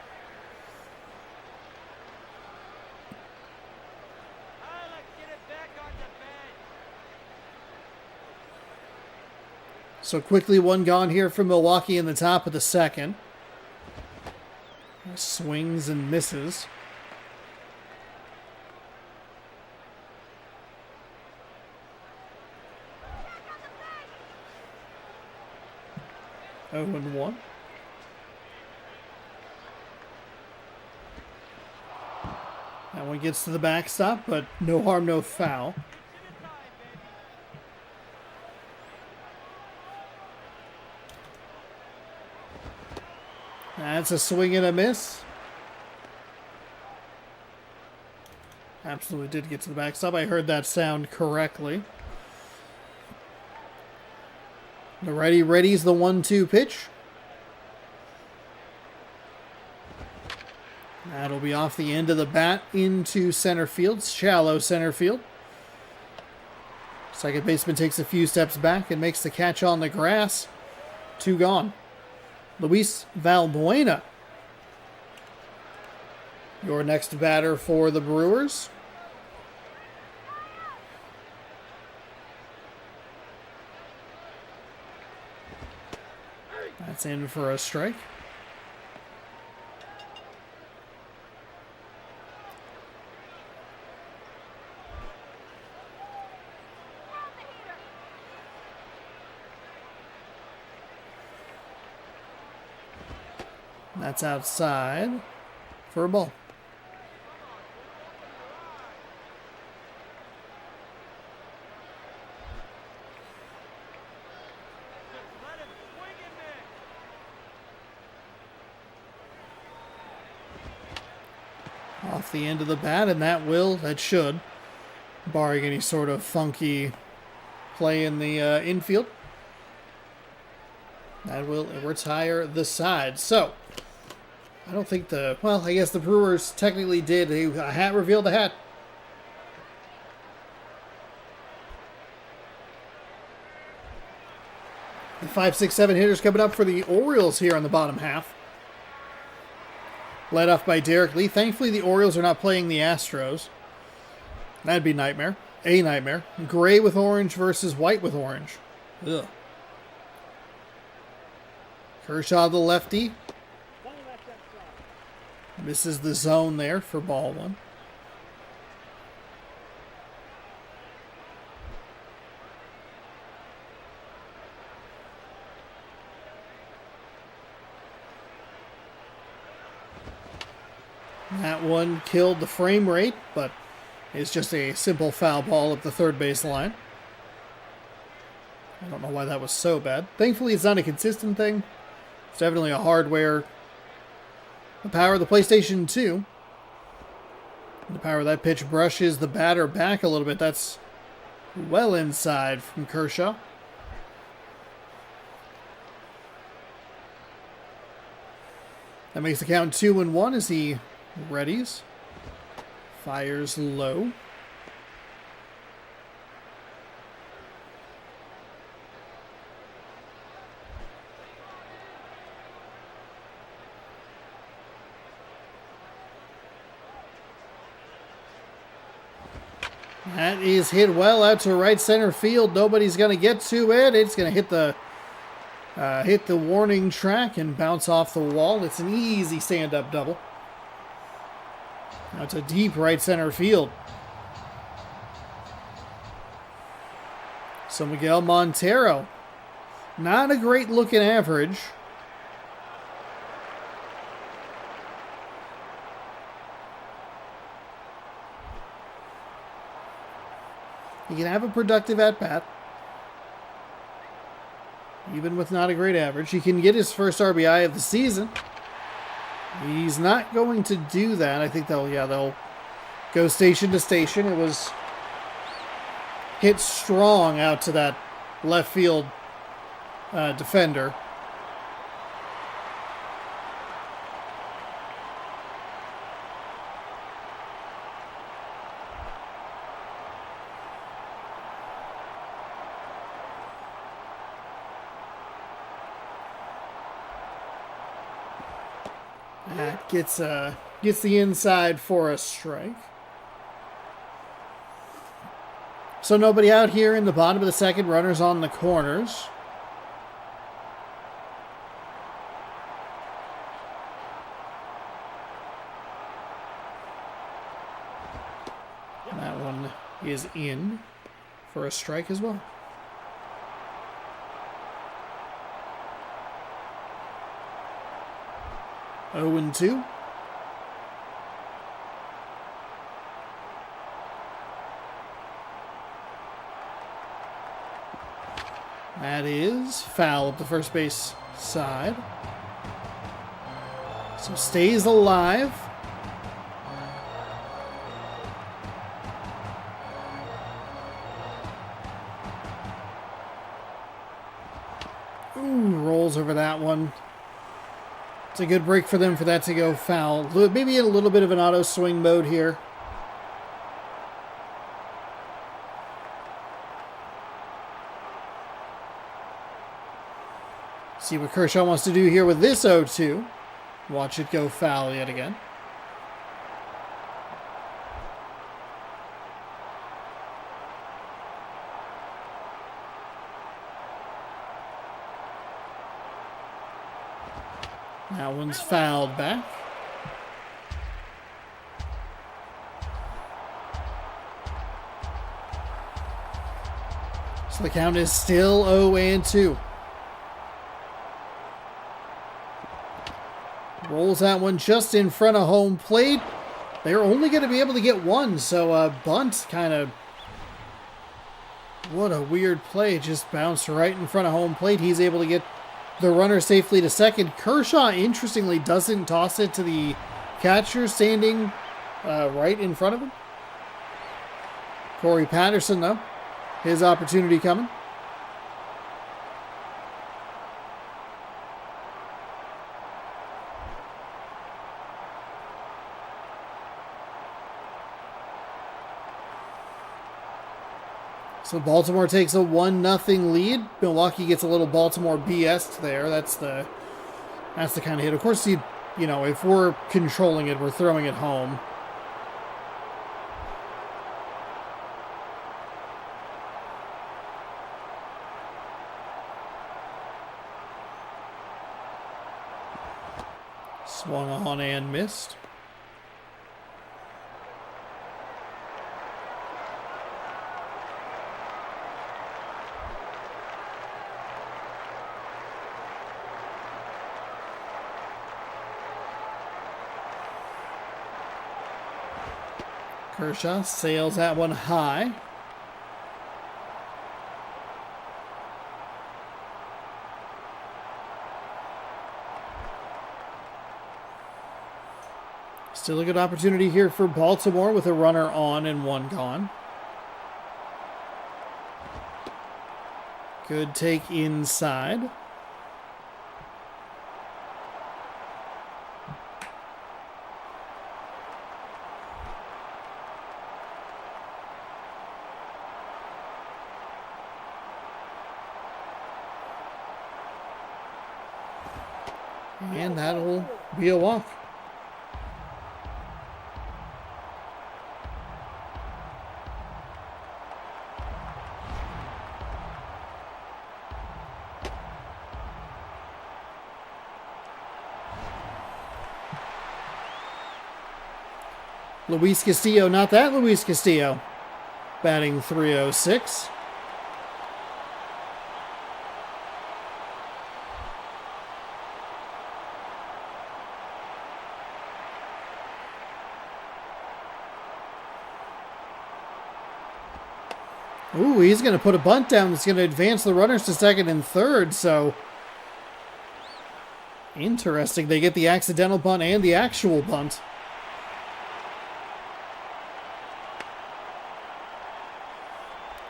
So quickly 1 gone here from Milwaukee in the top of the second. Swings and misses. Oh, and 1. That one gets to the backstop, but no harm, no foul. That's a swing and a miss. Absolutely did get to the backstop. I heard that sound correctly. The righty readies the 1-2 pitch. That'll be off the end of the bat into center field, shallow center field. Second baseman takes a few steps back and makes the catch on the grass. 2 gone. Luis Valbuena, your next batter for the Brewers. That's in for a strike. That's outside for a ball. Off the end of the bat, and that should, barring any sort of funky play in the infield, that will retire the side. So, I don't think I guess the Brewers technically did. A hat revealed the hat. The 5, 6, 7 hitters coming up for the Orioles here on the bottom half. Led off by Derek Lee. Thankfully, the Orioles are not playing the Astros. That'd be nightmare. A nightmare. Gray with orange versus white with orange. Ugh. Kershaw, the lefty. Misses the zone there for ball 1. That one killed the frame rate, but it's just a simple foul ball up the third base line. I don't know why that was so bad. Thankfully, it's not a consistent thing. It's definitely a hardware. The power of the PlayStation 2. The power of that pitch brushes the batter back a little bit. That's well inside from Kershaw. That makes the count 2-1 as he readies. Fires low. That is hit well out to right center field. Nobody's going to get to it. It's going to hit the warning track and bounce off the wall. It's an easy stand-up double. Now it's a deep right center field. So Miguel Montero, not a great looking average. He can have a productive at-bat. Even with not a great average. He can get his first RBI of the season. He's not going to do that. I think they'll go station to station. It was hit strong out to that left field defender. That gets the inside for a strike. So nobody out here in the bottom of the second. Runners on the corners. That one is in for a strike as well. 0-2. That is foul up the first base side. So stays alive. Ooh, rolls over that one. It's a good break for them for that to go foul. Maybe in a little bit of an auto swing mode here. See what Kershaw wants to do here with this 0-2. Watch it go foul yet again. That one's fouled back. So the count is still 0-2. Rolls that one just in front of home plate. They're only going to be able to get one, so bunt kind of... What a weird play. Just bounced right in front of home plate. He's able to get the runner safely to second. Kershaw, interestingly, doesn't toss it to the catcher standing right in front of him. Corey Patterson, though. His opportunity coming. So Baltimore takes a 1-0 lead. Milwaukee gets a little Baltimore BS there. That's the kind of hit. Of course, you know, if we're controlling it, we're throwing it home. Swung on and missed. Kershaw sails that one high. Still a good opportunity here for Baltimore with a runner on and one gone. Good take inside. And that'll be a walk. Luis Castillo, not that Luis Castillo. Batting .306. Ooh, he's going to put a bunt down that's going to advance the runners to second and third, so interesting. They get the accidental bunt and the actual bunt.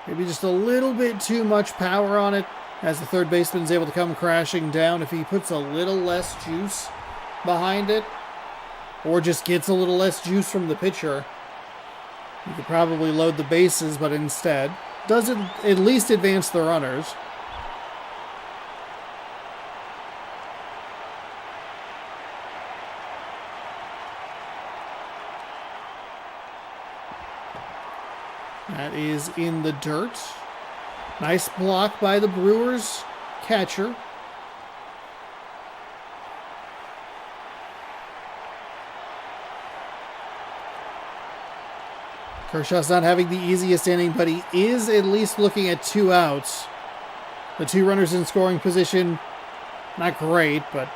Maybe just a little bit too much power on it as the third baseman is able to come crashing down. If he puts a little less juice behind it, or just gets a little less juice from the pitcher, you could probably load the bases, but instead doesn't at least advance the runners. That is in the dirt. Nice block by the Brewers catcher. Kershaw's not having the easiest inning, but he is at least looking at 2 outs. The 2 runners in scoring position, not great, but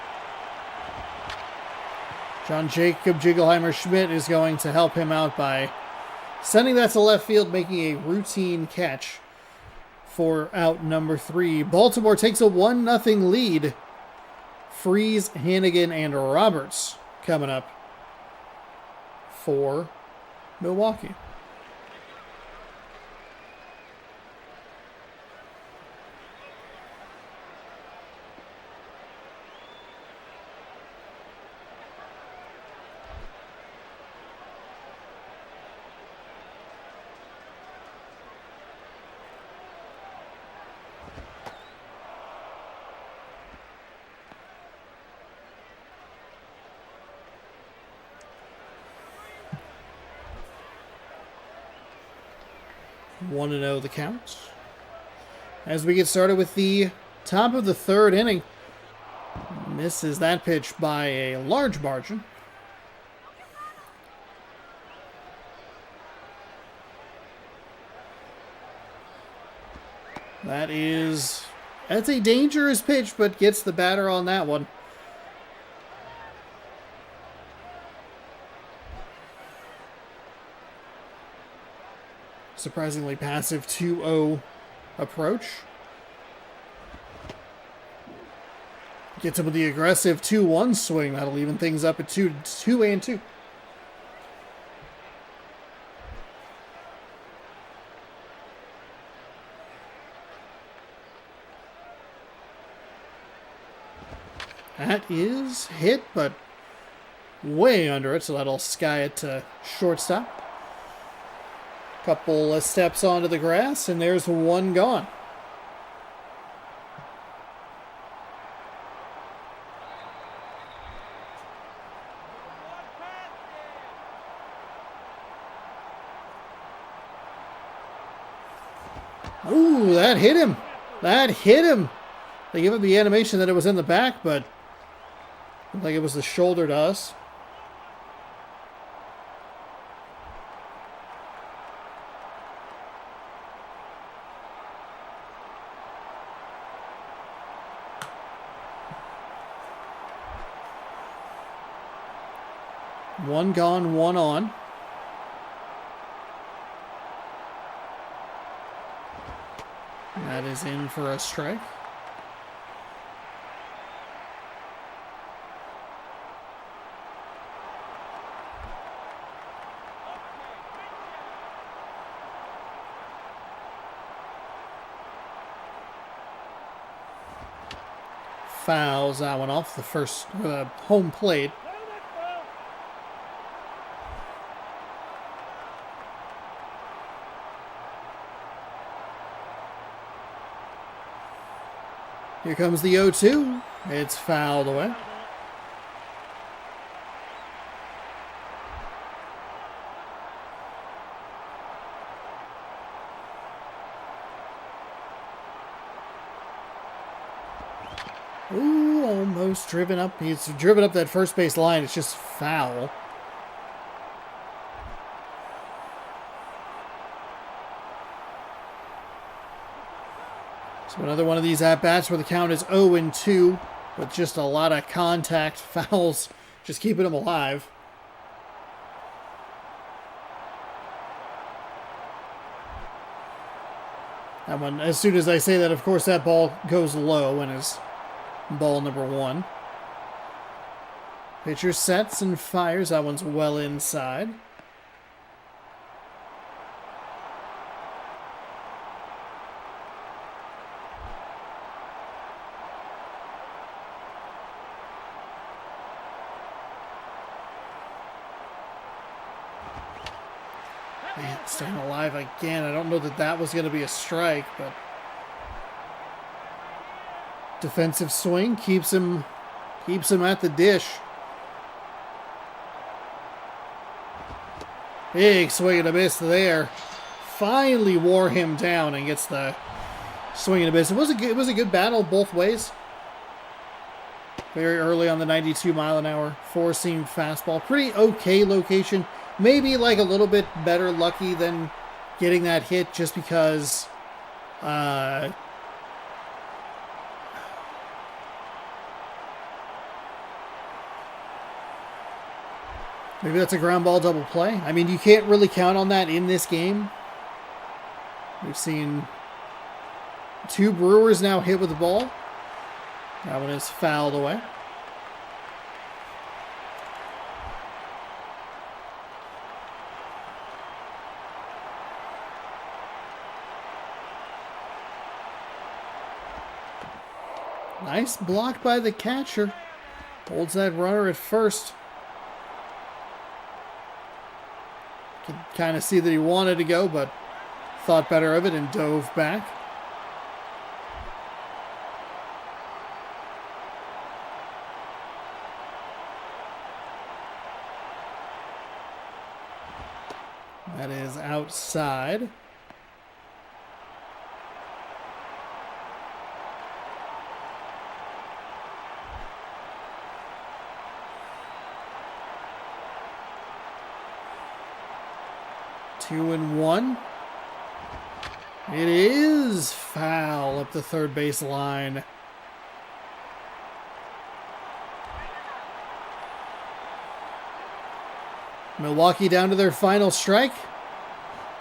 John Jacob Jingleheimer Schmidt is going to help him out by sending that to left field, making a routine catch for out number 3. Baltimore takes a 1-0 lead. Freese, Hannigan, and Roberts coming up for Milwaukee. One to 0 the count. As we get started with the top of the third inning. Misses that pitch by a large margin. That's a dangerous pitch, but gets the batter on that one. Surprisingly passive 2-0 approach. Gets him with the aggressive 2-1 swing. That'll even things up at 2-2. That is hit, but way under it, so that'll sky it to shortstop. Couple of steps onto the grass, and there's one gone. Ooh, that hit him. That hit him. They give him the animation that it was in the back, but looked like it was the shoulder to us. One gone, one on. That is in for a strike. Fouls that one off the first home plate. Here comes the 0-2. It's fouled away. Ooh, almost driven up. He's driven up that first base line. It's just foul. So another one of these at-bats where the count is 0-2 with just a lot of contact fouls, just keeping him alive. That one, as soon as I say that, of course, that ball goes low and is ball number 1. Pitcher sets and fires. That one's well inside. Man, staying alive again. I don't know that that was going to be a strike, but defensive swing keeps him at the dish. Big swing and a miss there. Finally wore him down and gets the swing and a miss. It was a good battle both ways. Very early on the 92-mile-an-hour four-seam fastball. Pretty okay location. Maybe like a little bit better lucky than getting that hit just because maybe that's a ground ball double play. I mean, you can't really count on that in this game. We've seen 2 Brewers now hit with the ball. That one is fouled away. Nice block by the catcher. Holds that runner at first. Can kind of see that he wanted to go, but thought better of it and dove back. That is outside. Two and one. It is foul up the third base line. Milwaukee down to their final strike.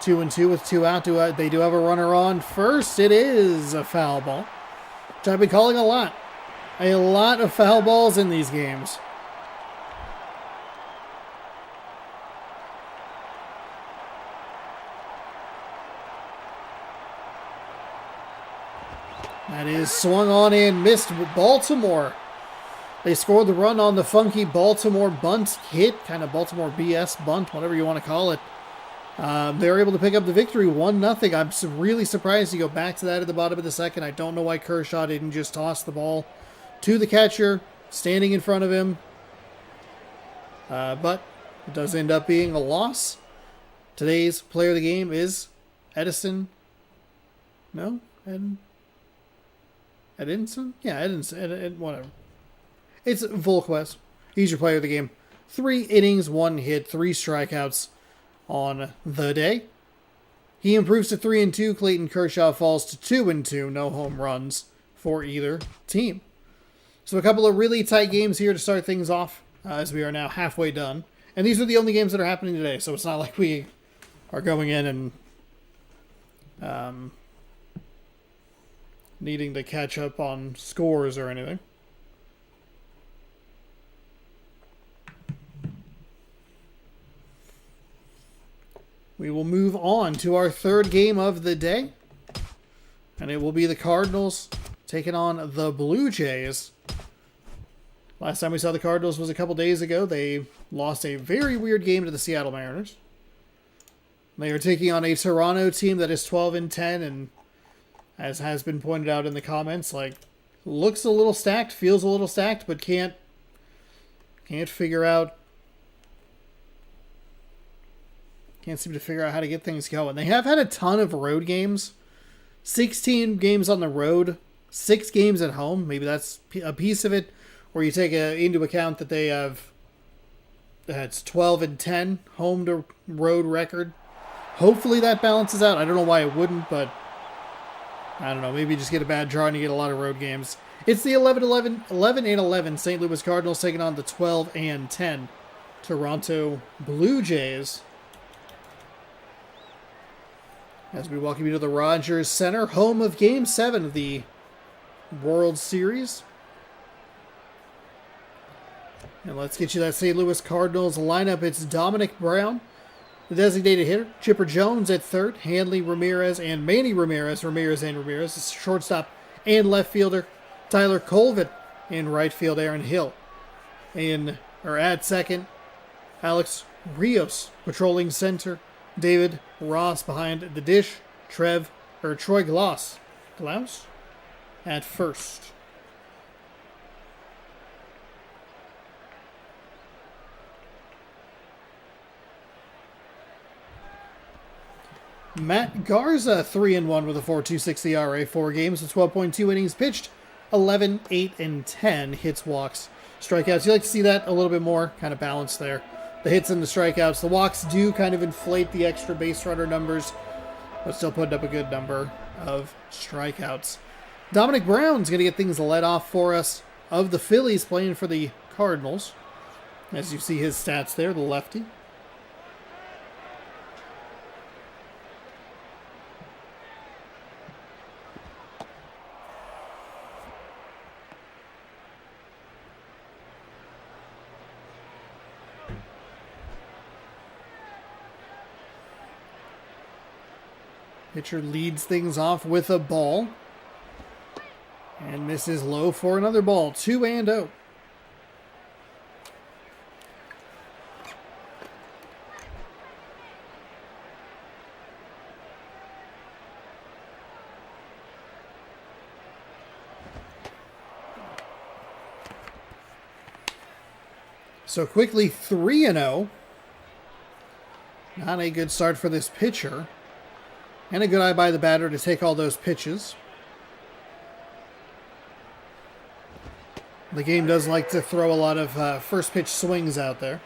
2-2 with 2 out. They do have a runner on first. It is a foul ball, which I've been calling a lot. A lot of foul balls in these games. That is swung on and missed. Baltimore. They scored the run on the funky Baltimore bunt hit, kind of Baltimore BS bunt, whatever you want to call it. They were able to pick up the victory 1-0. I'm really surprised to go back to that at the bottom of the second. I don't know why Kershaw didn't just toss the ball to the catcher, standing in front of him. But it does end up being a loss. Today's player of the game is Edinson. No? Edinson? Yeah, Edinson. Whatever. It's Volquez. He's your player of the game. 3 innings, 1 hit, 3 strikeouts on the day. He improves to 3-2. Clayton Kershaw falls to 2-2. No home runs for either team. So a couple of really tight games here to start things off as we are now halfway done. And these are the only games that are happening today, so it's not like we are going in and needing to catch up on scores or anything. We will move on to our third game of the day. And it will be the Cardinals taking on the Blue Jays. Last time we saw the Cardinals was a couple days ago. They lost a very weird game to the Seattle Mariners. They are taking on a Toronto team that is 12-10, and as has been pointed out in the comments, looks a little stacked, feels a little stacked, but can't figure out. Can't seem to figure out how to get things going. They have had a ton of road games. 16 games on the road, 6 games at home. Maybe that's a piece of it, where you take into account that they have it's 12-10 home to road record. Hopefully that balances out. I don't know why it wouldn't, but I don't know. Maybe you just get a bad draw and you get a lot of road games. It's the 11-11 St. Louis Cardinals taking on the 12-10 Toronto Blue Jays. as we welcome you to the Rogers Center, home of Game 7 of the World Series. And let's get you that St. Louis Cardinals lineup. It's Dominic Brown, the designated hitter. Chipper Jones at third. Hanley Ramirez and Manny Ramirez. Ramirez, shortstop and left fielder. Tyler Colvin in right field. Aaron Hill at second. Alex Rios patrolling center. David Ross behind the dish. Troy Glaus at first. Matt Garza, 3-1 with a 4.26 ERA, 4 games with 12.2 innings pitched, 11, 8, and 10 hits, walks, strikeouts. You like to see that a little bit more, kind of balanced there. The hits and the strikeouts. The walks do kind of inflate the extra base runner numbers, but still putting up a good number of strikeouts. Dominic Brown's going to get things led off for us of the Phillies playing for the Cardinals. As you see his stats there, the lefty. Pitcher leads things off with a ball. And misses low for another ball. 2-0. So quickly 3-0. Not a good start for this pitcher. And a good eye by the batter to take all those pitches. The game does like to throw a lot of first pitch swings out there.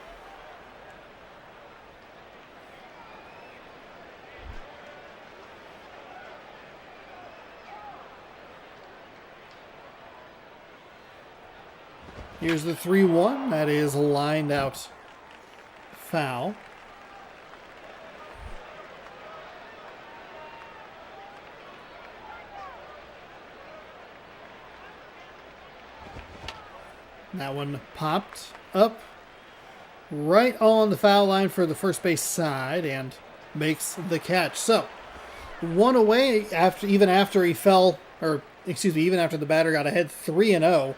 Here's the 3-1. That is lined out foul. That one popped up right on the foul line for the first base side and makes the catch. So, one away even after the batter got ahead 3-0.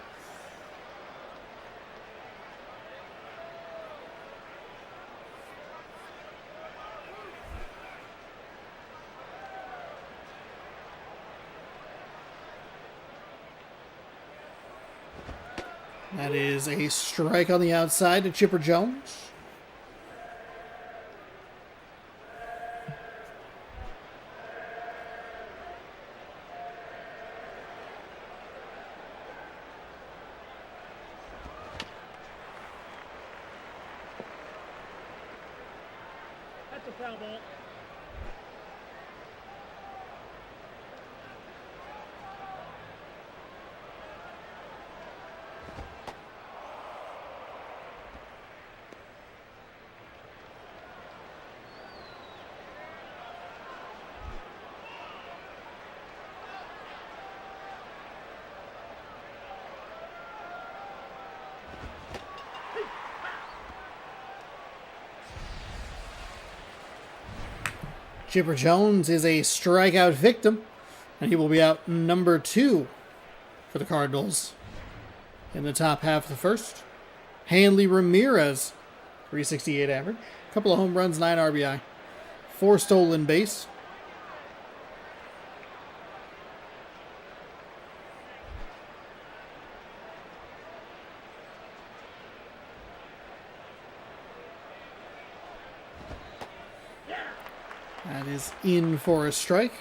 That is a strike on the outside to Chipper Jones. That's a foul ball. Chipper Jones is a strikeout victim, and he will be out number 2 for the Cardinals in the top half of the first. Hanley Ramirez, 368 average, a couple of home runs, 9 RBI, 4 stolen base. That is in for a strike.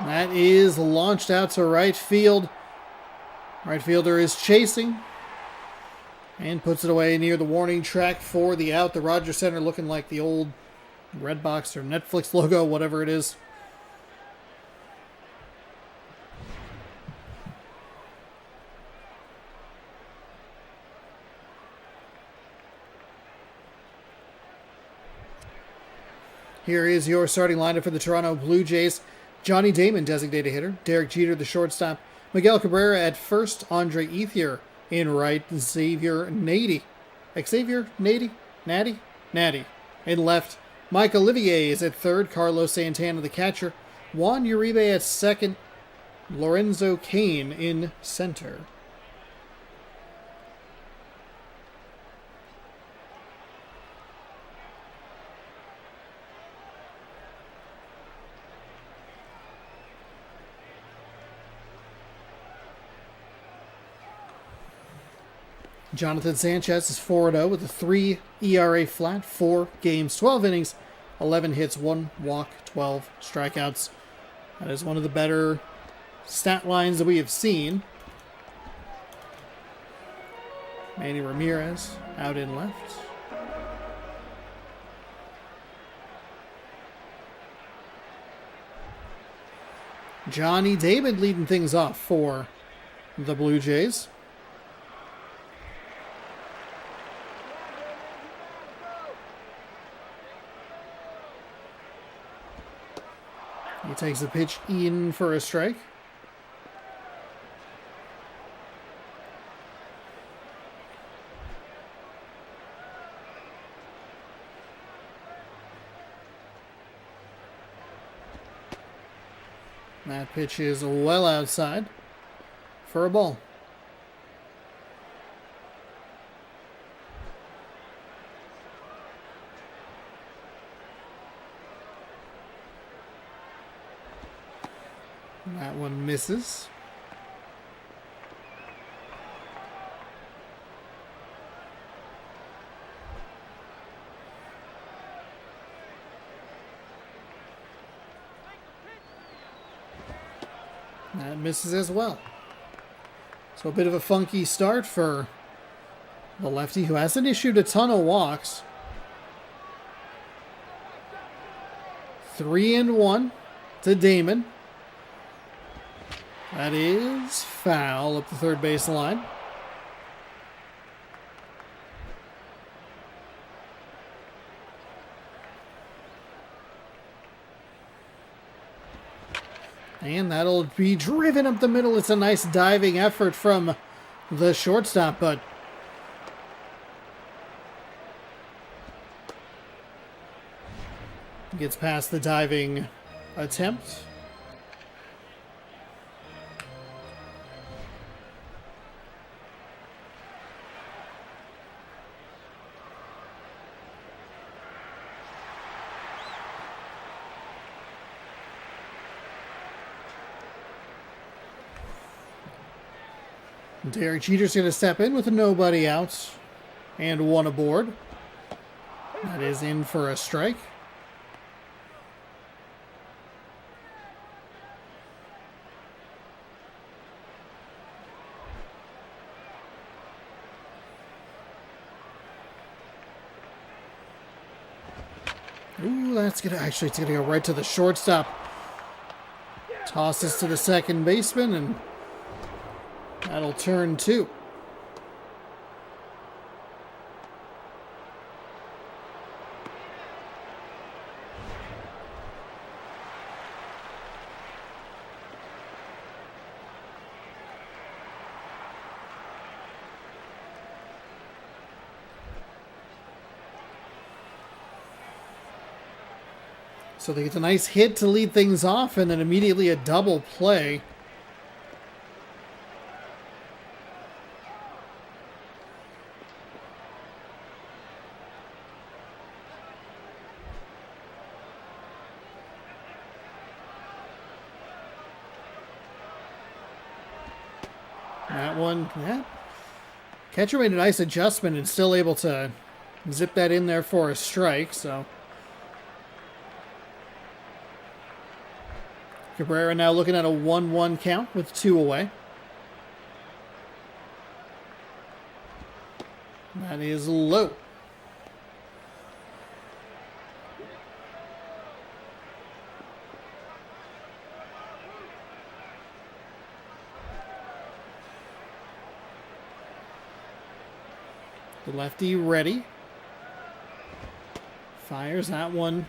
That is launched out to right field. Right fielder is chasing and puts it away near the warning track for the out. The Rogers Center looking like the old Redbox or Netflix logo, whatever it is. Here is your starting lineup for the Toronto Blue Jays. Johnny Damon, designated hitter. Derek Jeter, the shortstop. Miguel Cabrera at first. Andre Ethier in right. Xavier Nady. Natty. In left. Mike Olivier is at third. Carlos Santana, the catcher. Juan Uribe at second. Lorenzo Cain in center. Jonathan Sanchez is 4-0 with a 3 ERA flat, 4 games, 12 innings, 11 hits, 1 walk, 12 strikeouts. That is one of the better stat lines that we have seen. Manny Ramirez out in left. Johnny Damon leading things off for the Blue Jays. He takes the pitch in for a strike. That pitch is well outside for a ball. That one misses. That misses as well. So a bit of a funky start for the lefty, who hasn't issued a ton of walks. 3-1 to Damon. That is foul up the third base line. And that'll be driven up the middle. It's a nice diving effort from the shortstop, but gets past the diving attempt. Derek Jeter's going to step in with nobody out and 1 aboard. That is in for a strike. Ooh, it's gonna go right to the shortstop. Tosses to the second baseman, and that'll turn 2. So they get a nice hit to lead things off, and then immediately a double play. That one, yeah. Catcher made a nice adjustment and still able to zip that in there for a strike, so. Cabrera now looking at a 1-1 count with 2 away. That is low. The lefty ready. Fires that one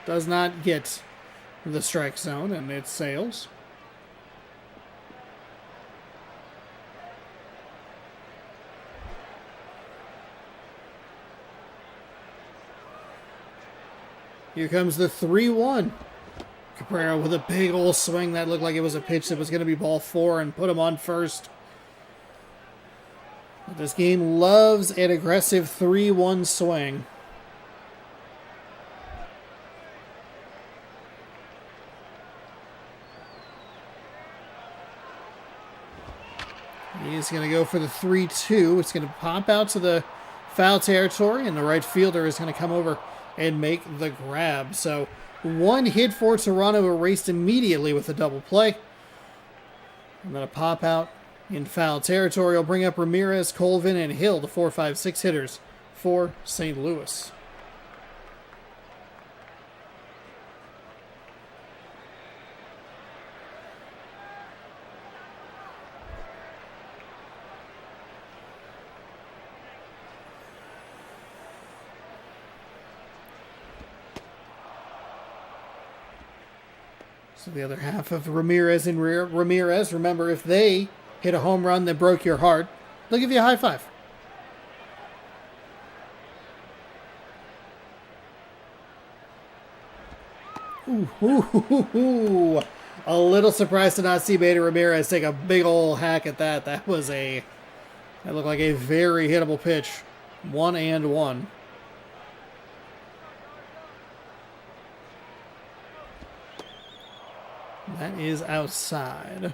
does not get the strike zone, and it sails. Here comes the 3-1. Cabrera with a big old swing that looked like it was a pitch that was going to be ball 4 and put him on first. But this game loves an aggressive 3-1 swing. He's going to go for the 3-2. It's going to pop out to the foul territory, and the right fielder is going to come over and make the grab. So 1 hit for Toronto, erased immediately with a double play. And then a pop out in foul territory will bring up Ramirez, Colvin, and Hill, the 4, 5, 6 hitters for St. Louis. So the other half of Ramirez and Ramirez, remember, if they hit a home run that broke your heart, they'll give you a high five. Ooh. A little surprised to not see Beta Ramirez take a big old hack at that. That looked like a very hittable pitch. 1-1. That is outside.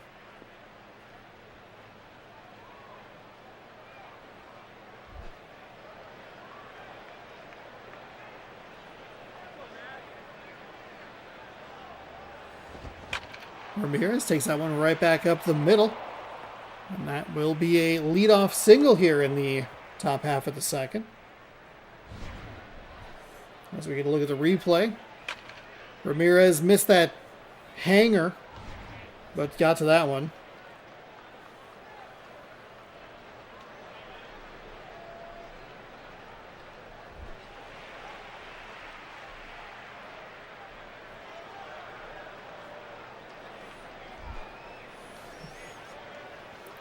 Ramirez takes that one right back up the middle. And that will be a leadoff single here in the top half of the second. As we get a look at the replay, Ramirez missed that hanger, but got to that one.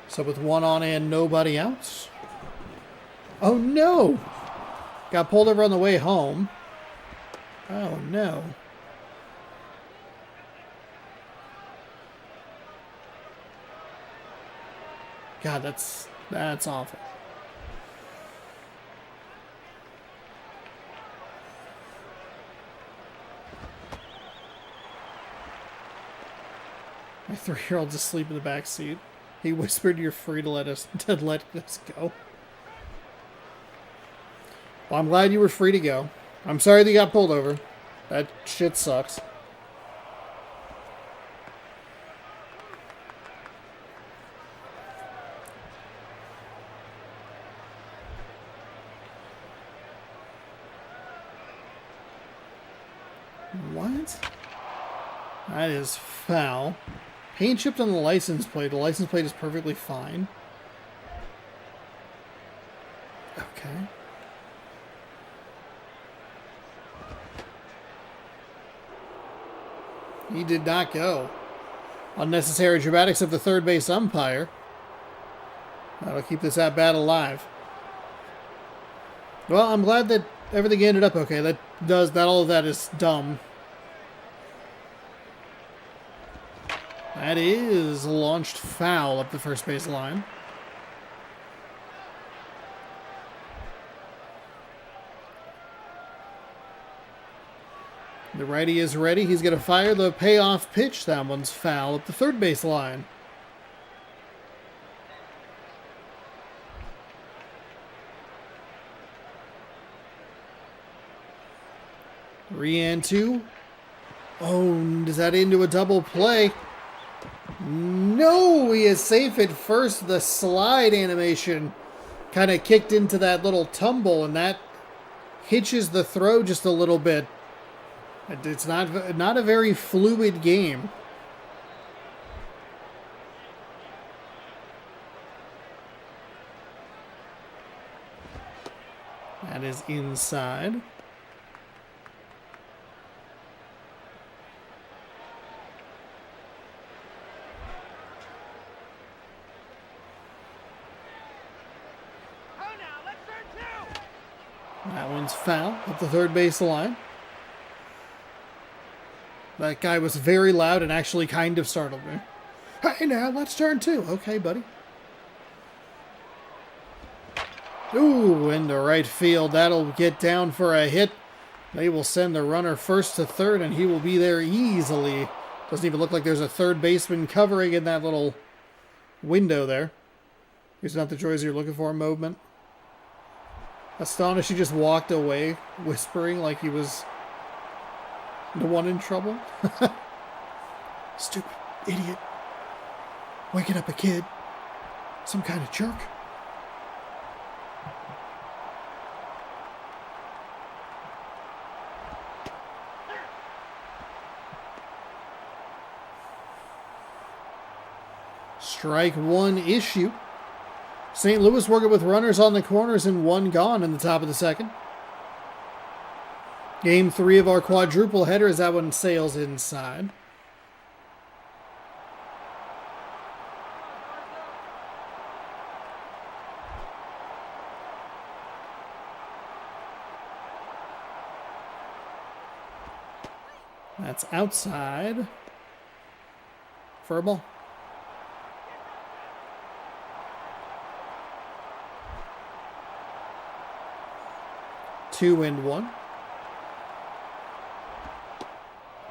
So with 1 on and nobody else. Oh no! Got pulled over on the way home. Oh no. God, that's awful. My 3-year-old's asleep in the back seat. He whispered, "You're free to let us go." Well, I'm glad you were free to go. I'm sorry that you got pulled over. That shit sucks. What? That is foul. Paint chipped on the license plate. The license plate is perfectly fine. Okay. He did not go. Unnecessary dramatics of the third base umpire. That'll keep this at-bat alive. Well, I'm glad that everything ended up okay. All of that is dumb. That is launched foul up the first base line. The righty is ready. He's going to fire the payoff pitch. That one's foul up the third base line. Re-and 2. Oh, does that into a double play? No, he is safe at first. The slide animation kind of kicked into that little tumble, and that hitches the throw just a little bit. It's not a very fluid game. That is inside. That one's foul up the third base line. That guy was very loud and actually kind of startled me. Hey now, let's turn two. Okay, buddy. Ooh, into right field. That'll get down for a hit. They will send the runner first to third, and he will be there easily. Doesn't even look like there's a third baseman covering in that little window there. Here's not the choice you're looking for movement. Astonished, he just walked away, whispering like he was the one in trouble. Stupid idiot. Waking up a kid. Some kind of jerk. Strike one issue. St. Louis working with runners on the corners and one gone in the top of the second. Game 3 of our quadruple header as that one sails inside. That's outside for a ball. 2-1.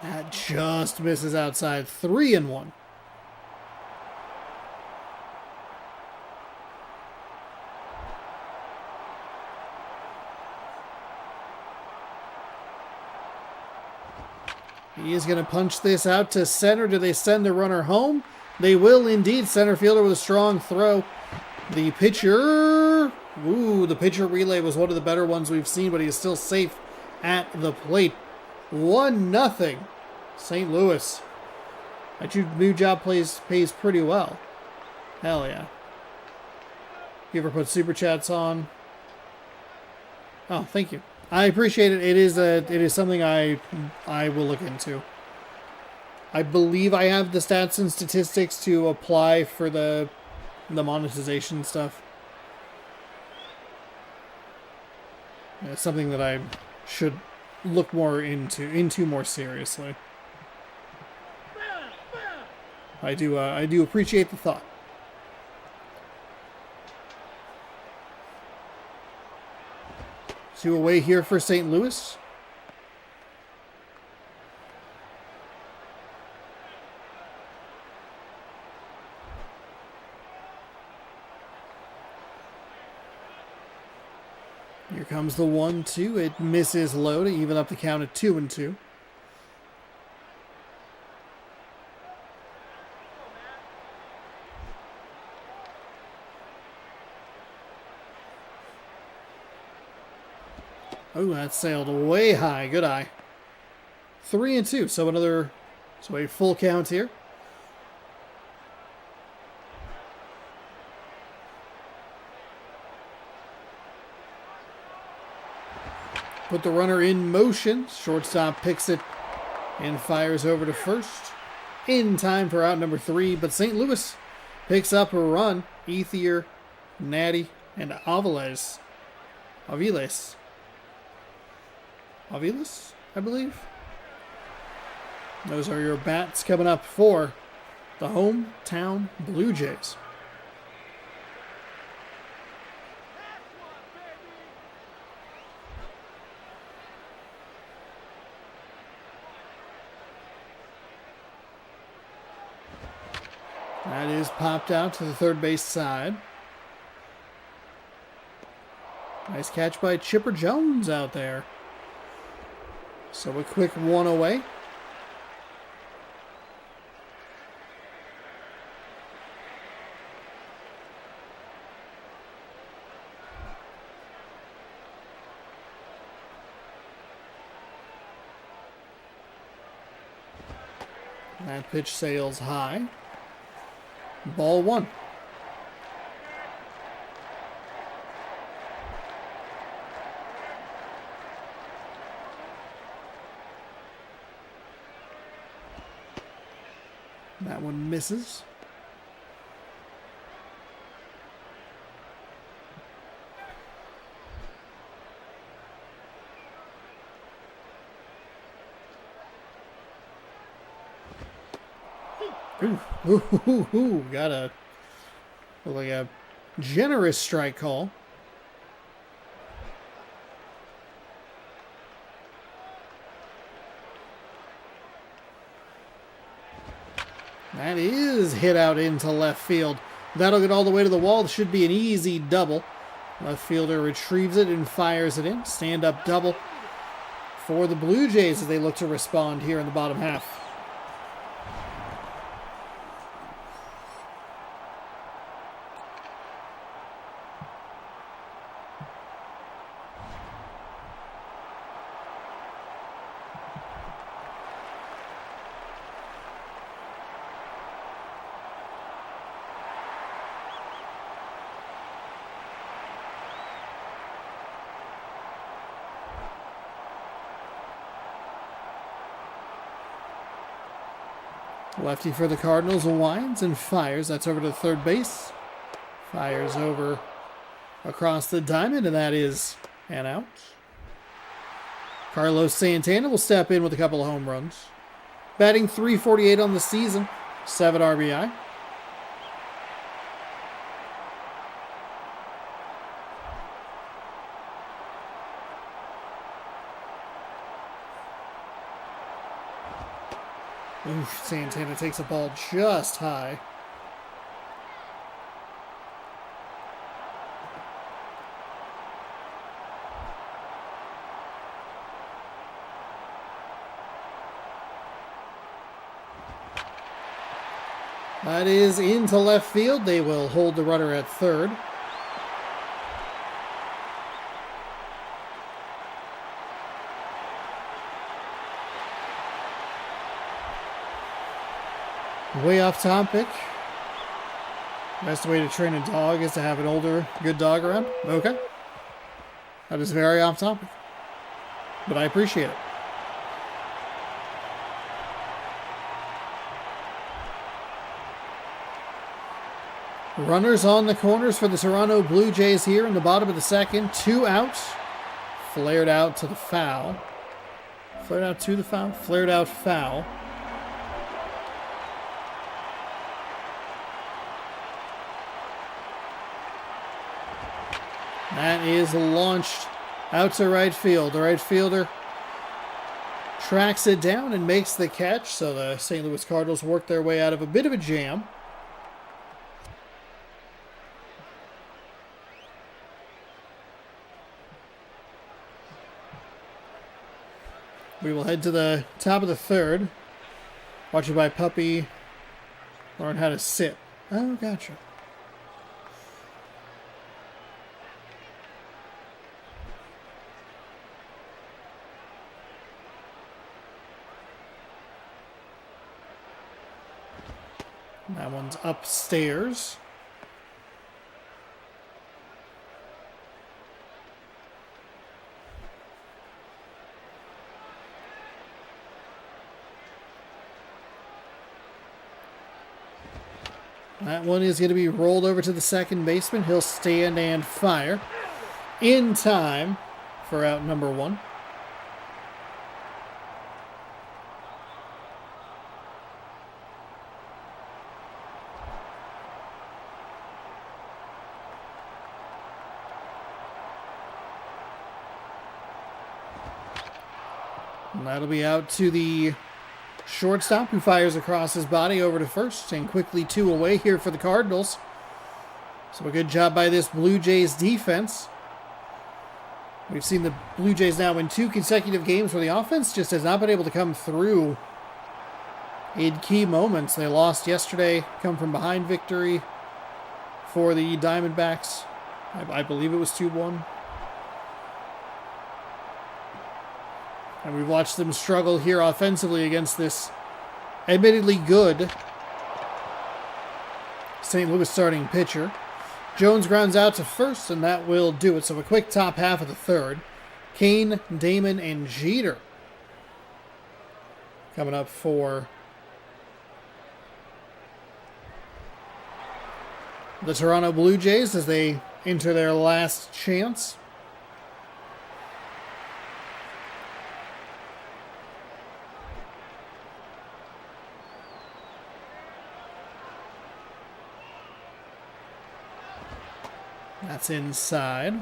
That just misses outside. 3-1. He is going to punch this out to center. Do they send the runner home? They will indeed. Center fielder with a strong throw. The pitcher... Ooh, the pitcher relay was one of the better ones we've seen, but he is still safe at the plate. 1-0. St. Louis. That new job pays pretty well. Hell yeah. You ever put super chats on? Oh, thank you. I appreciate it. It is something I will look into. I believe I have the stats and statistics to apply for the monetization stuff. It's something that I should look more into more seriously. I do appreciate the thought. Two away here for St. Louis. Here comes the 1-2. It misses low to even up the count at 2-2. Oh, that sailed way high. Good eye. 3-2. So a full count here. Put the runner in motion. Shortstop picks it and fires over to first. In time for out number 3. But St. Louis picks up a run. Ethier, Natty, and Aviles, I believe. Those are your bats coming up for the hometown Blue Jays. That is popped out to the third base side. Nice catch by Chipper Jones out there. So a quick one away. That pitch sails high. Ball 1. That one misses. Got like a generous strike call. That is hit out into left field. That'll get all the way to the wall. It should be an easy double. Left fielder retrieves it and fires it in. Stand-up double for the Blue Jays as they look to respond here in the bottom half. Lefty for the Cardinals winds and fires. That's over to third base. Fires over across the diamond, and that is an out. Carlos Santana will step in with a couple of home runs. Batting .348 on the season, 7 RBI. Oof, Santana takes the ball just high. That is into left field. They will hold the runner at third. Way off topic. Best way to train a dog is to have an older, good dog around. Okay. That is very off topic. But I appreciate it. Runners on the corners for the Toronto Blue Jays here in the bottom of the second. 2 outs. Flared out to the foul. Flared out to the foul. Flared out foul. That is launched out to right field. The right fielder tracks it down and makes the catch. So the St. Louis Cardinals work their way out of a bit of a jam. We will head to the top of the third. Watching by Puppy learn how to sit. Oh, gotcha. That one's upstairs. That one is going to be rolled over to the second baseman. He'll stand and fire in time for out number 1. And that'll be out to the shortstop, who fires across his body over to first, and quickly 2 away here for the Cardinals. So a good job by this Blue Jays defense. We've seen the Blue Jays now win 2 consecutive games where the offense just has not been able to come through in key moments. They lost yesterday, come from behind victory for the Diamondbacks. I believe it was 2-1. And we've watched them struggle here offensively against this admittedly good St. Louis starting pitcher. Jones grounds out to first, and that will do it. So a quick top half of the third. Kane, Damon, and Jeter coming up for the Toronto Blue Jays as they enter their last chance. That's inside.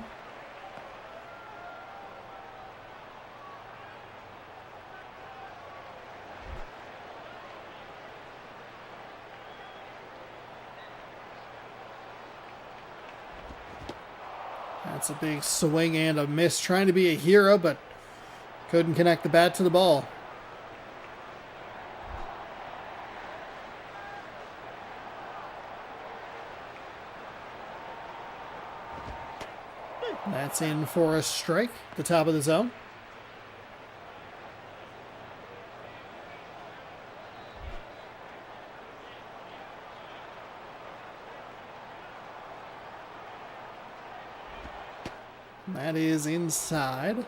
That's a big swing and a miss. Trying to be a hero, but couldn't connect the bat to the ball. That's in for a strike, the top of the zone. That is inside.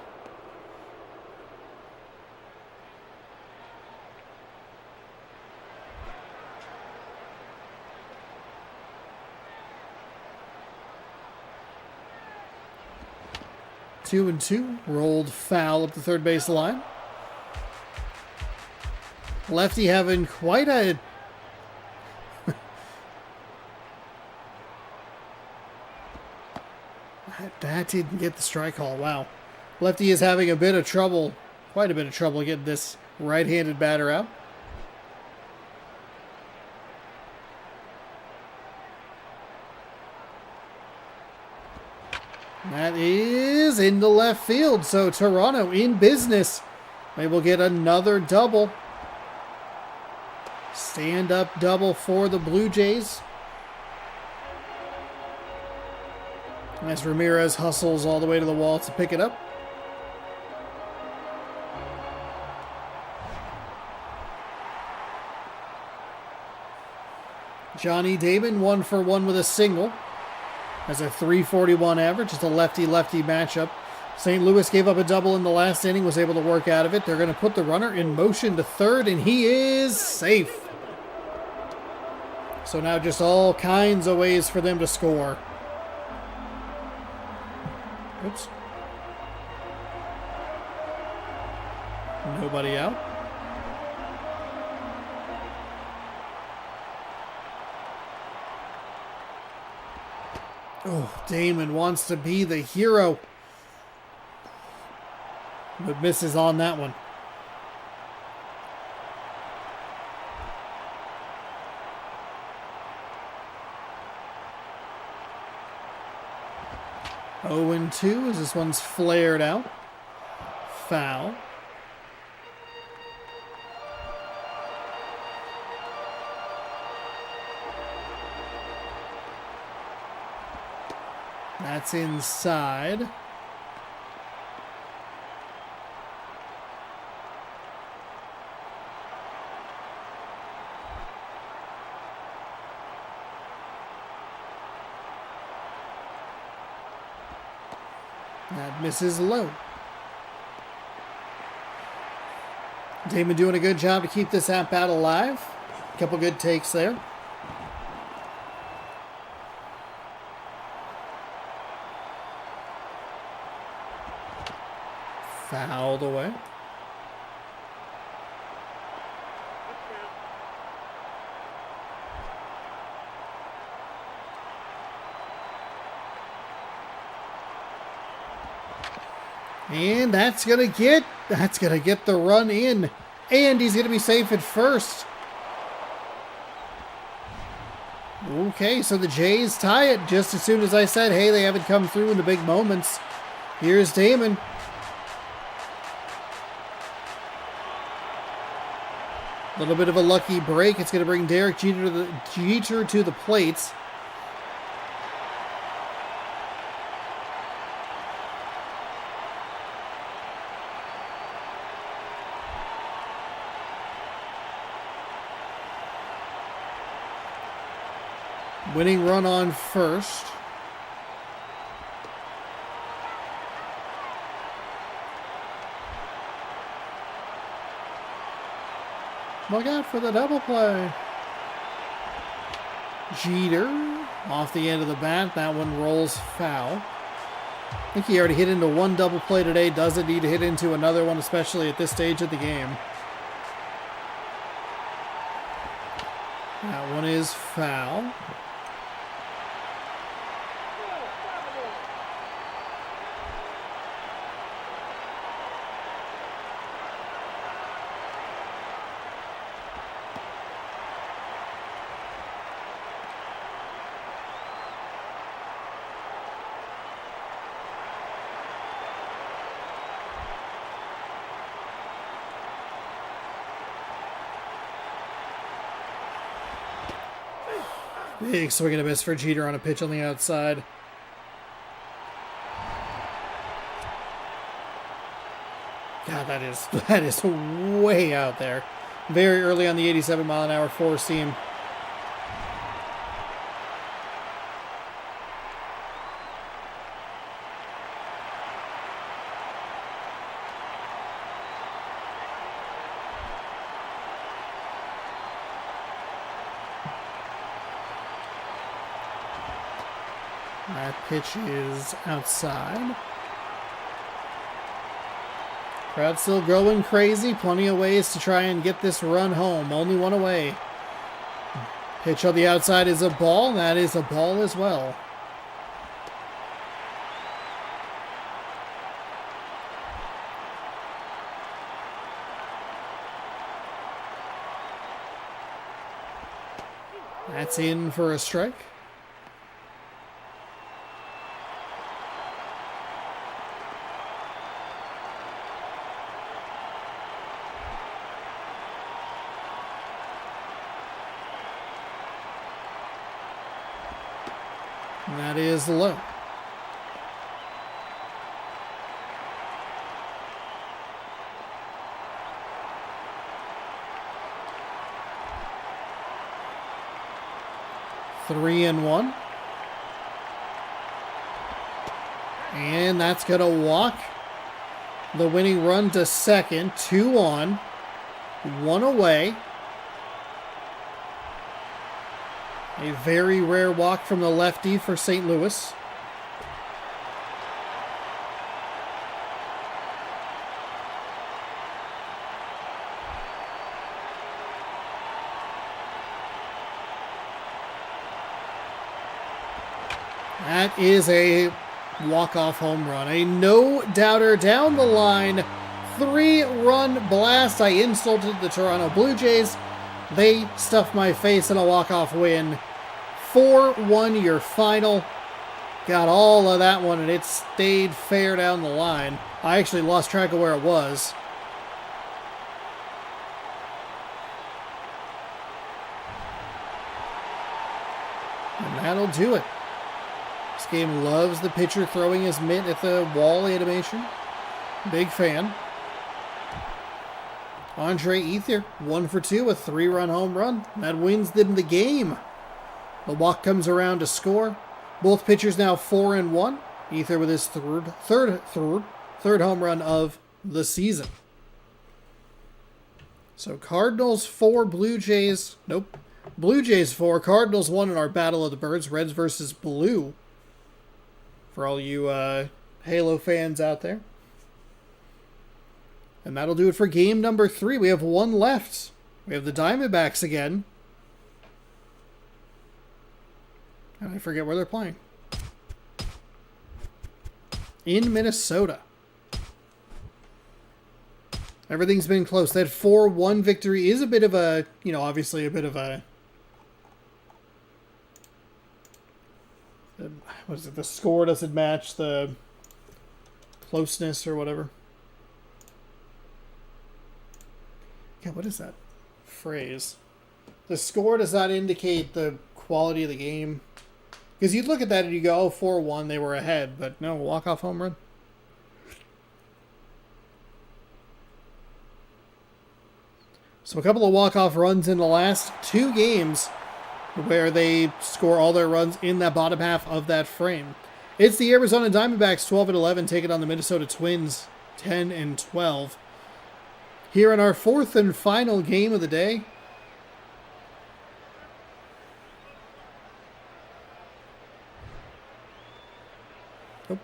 Two and two. Rolled foul up the third base line. Lefty having quite a... That didn't get the strike call. Wow. Lefty is having a bit of trouble, quite a bit of trouble getting this right-handed batter out. That is into left field. So Toronto in business. They will get another double. Stand-up double for the Blue Jays. As Ramirez hustles all the way to the wall to pick it up. Johnny Damon 1 for 1 with a single. Has a .341 average. It's a lefty-lefty matchup. St. Louis gave up a double in the last inning, was able to work out of it. They're going to put the runner in motion to third, and he is safe. So now just all kinds of ways for them to score. Oops. Nobody out. Oh, Damon wants to be the hero. But misses on that one. Oh and 2 as this one's flared out. Foul. That's inside. That misses low. Damon doing a good job to keep this at-bat alive. A couple good takes there. Fouled away. And that's gonna get the run in. And he's gonna be safe at first. Okay, so the Jays tie it just as soon as I said, hey, they haven't come through in the big moments. Here's Damon. A little bit of a lucky break. It's going to bring Derek Jeter to the plate. Winning run on first. Look out for the double play. Jeter off the end of the bat. That one rolls foul. I think he already hit into one double play today. Doesn't need to hit into another one, especially at this stage of the game. That one is foul. Big swing and a miss for Jeter on a pitch on the outside. God, that is way out there. Very early on the 87-mile-an-hour four-seam. That pitch is outside. Crowd still going crazy. Plenty of ways to try and get this run home. Only one away. Pitch on the outside is a ball. That is a ball as well. That's in for a strike. And that is low. Three and one. And that's going to walk the winning run to second. 2 on. 1 away. A very rare walk from the lefty for St. Louis. That is a walk-off home run. A no-doubter down the line. 3-run blast. I insulted the Toronto Blue Jays. They stuffed my face in a walk-off win. 4-1 your final. Got all of that one, and it stayed fair down the line. I actually lost track of where it was. And that'll do it. This game loves the pitcher throwing his mitt at the wall animation. Big fan. Andre Ethier, 1 for 2, a 3-run home run. That wins them the game. The walk comes around to score. Both pitchers now 4 and 1. Ethier with his third home run of the season. So Cardinals 4, Blue Jays. Nope. Blue Jays 4, Cardinals 1 in our Battle of the Birds. Reds versus Blue. For all you Halo fans out there. And that'll do it for game number 3. We have one left. We have the Diamondbacks again. And I forget where they're playing. In Minnesota. Everything's been close. That 4-1 victory is a bit of a, obviously a bit of a... What is it? The score doesn't match the closeness or whatever. Yeah, what is that phrase? The score does not indicate the quality of the game. Because you'd look at that and you go, oh, 4-1, they were ahead. But no, walk-off home run. So a couple of walk-off runs in the last 2 games where they score all their runs in that bottom half of that frame. It's the Arizona Diamondbacks 12-11 taking on the Minnesota Twins 10-12. Here in our 4th and final game of the day. Oh.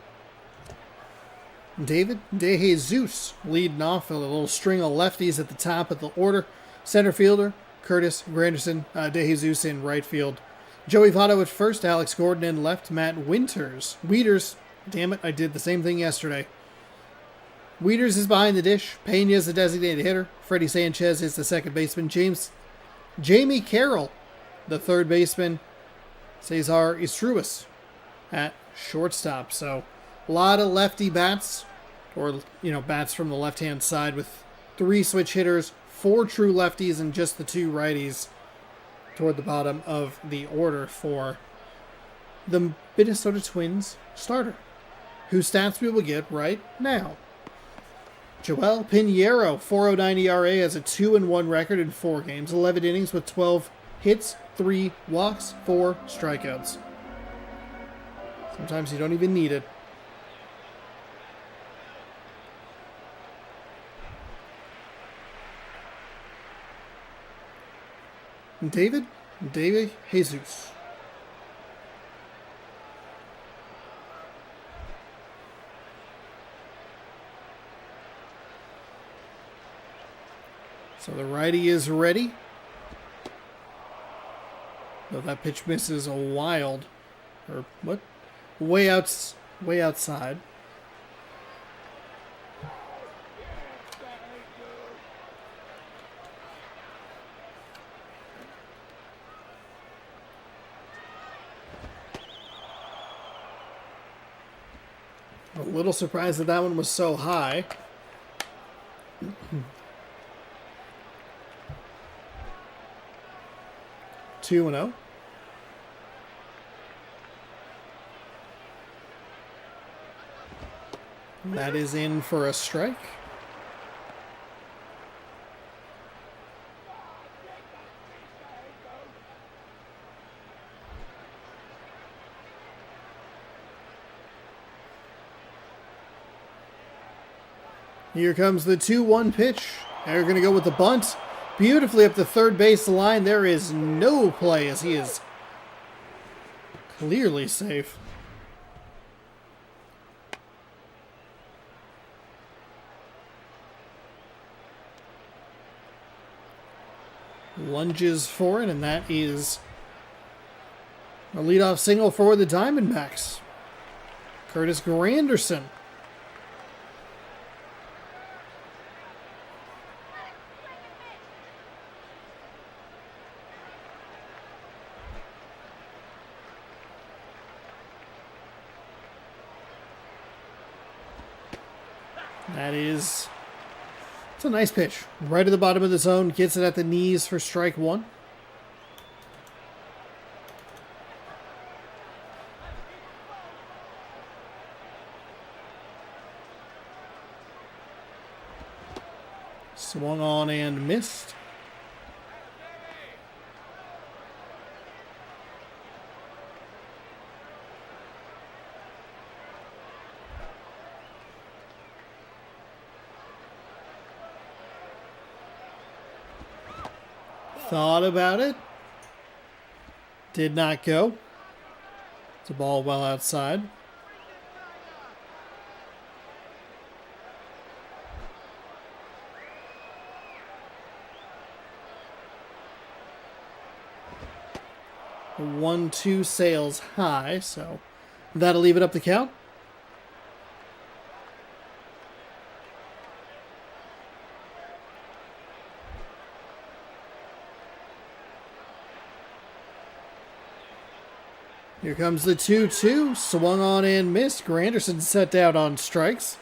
David DeJesus leading off with a little string of lefties at the top of the order. Center fielder, Curtis Granderson, DeJesus in right field. Joey Votto at first, Alex Gordon in left, Matt Wieters, damn it, I did the same thing yesterday. Wieters is behind the dish. Pena is the designated hitter. Freddie Sanchez is the second baseman. Jamie Carroll, the third baseman. Cesar Istruis at shortstop. So a lot of lefty bats, or bats from the left-hand side with 3 switch hitters, 4 true lefties, and just the 2 righties. toward the bottom of the order for the Minnesota Twins starter, whose stats we will get right now. Joel Pinheiro, 4.09 ERA, has a 2-1 record in 4 games, 11 innings with 12 hits, 3 walks, 4 strikeouts. Sometimes you don't even need it. David Jesus. So the righty is ready. Though that pitch misses a wild, or what? Way outside. A little surprised that that one was so high. 2-0. That is in for a strike. Here comes the 2-1 pitch. They're going to go with the bunt. Beautifully up the third base line. There is no play as he is clearly safe. Lunges for it, and that is a leadoff single for the Diamondbacks. Curtis Granderson. It's a nice pitch. Right at the bottom of the zone. Gets it at the knees for strike one. Swung on and missed. Thought about it. Did not go. It's a ball well outside. A 1-2 sails high, so that'll leave it up the count. Here comes the 2-2. Swung on and missed. Granderson set down on strikes.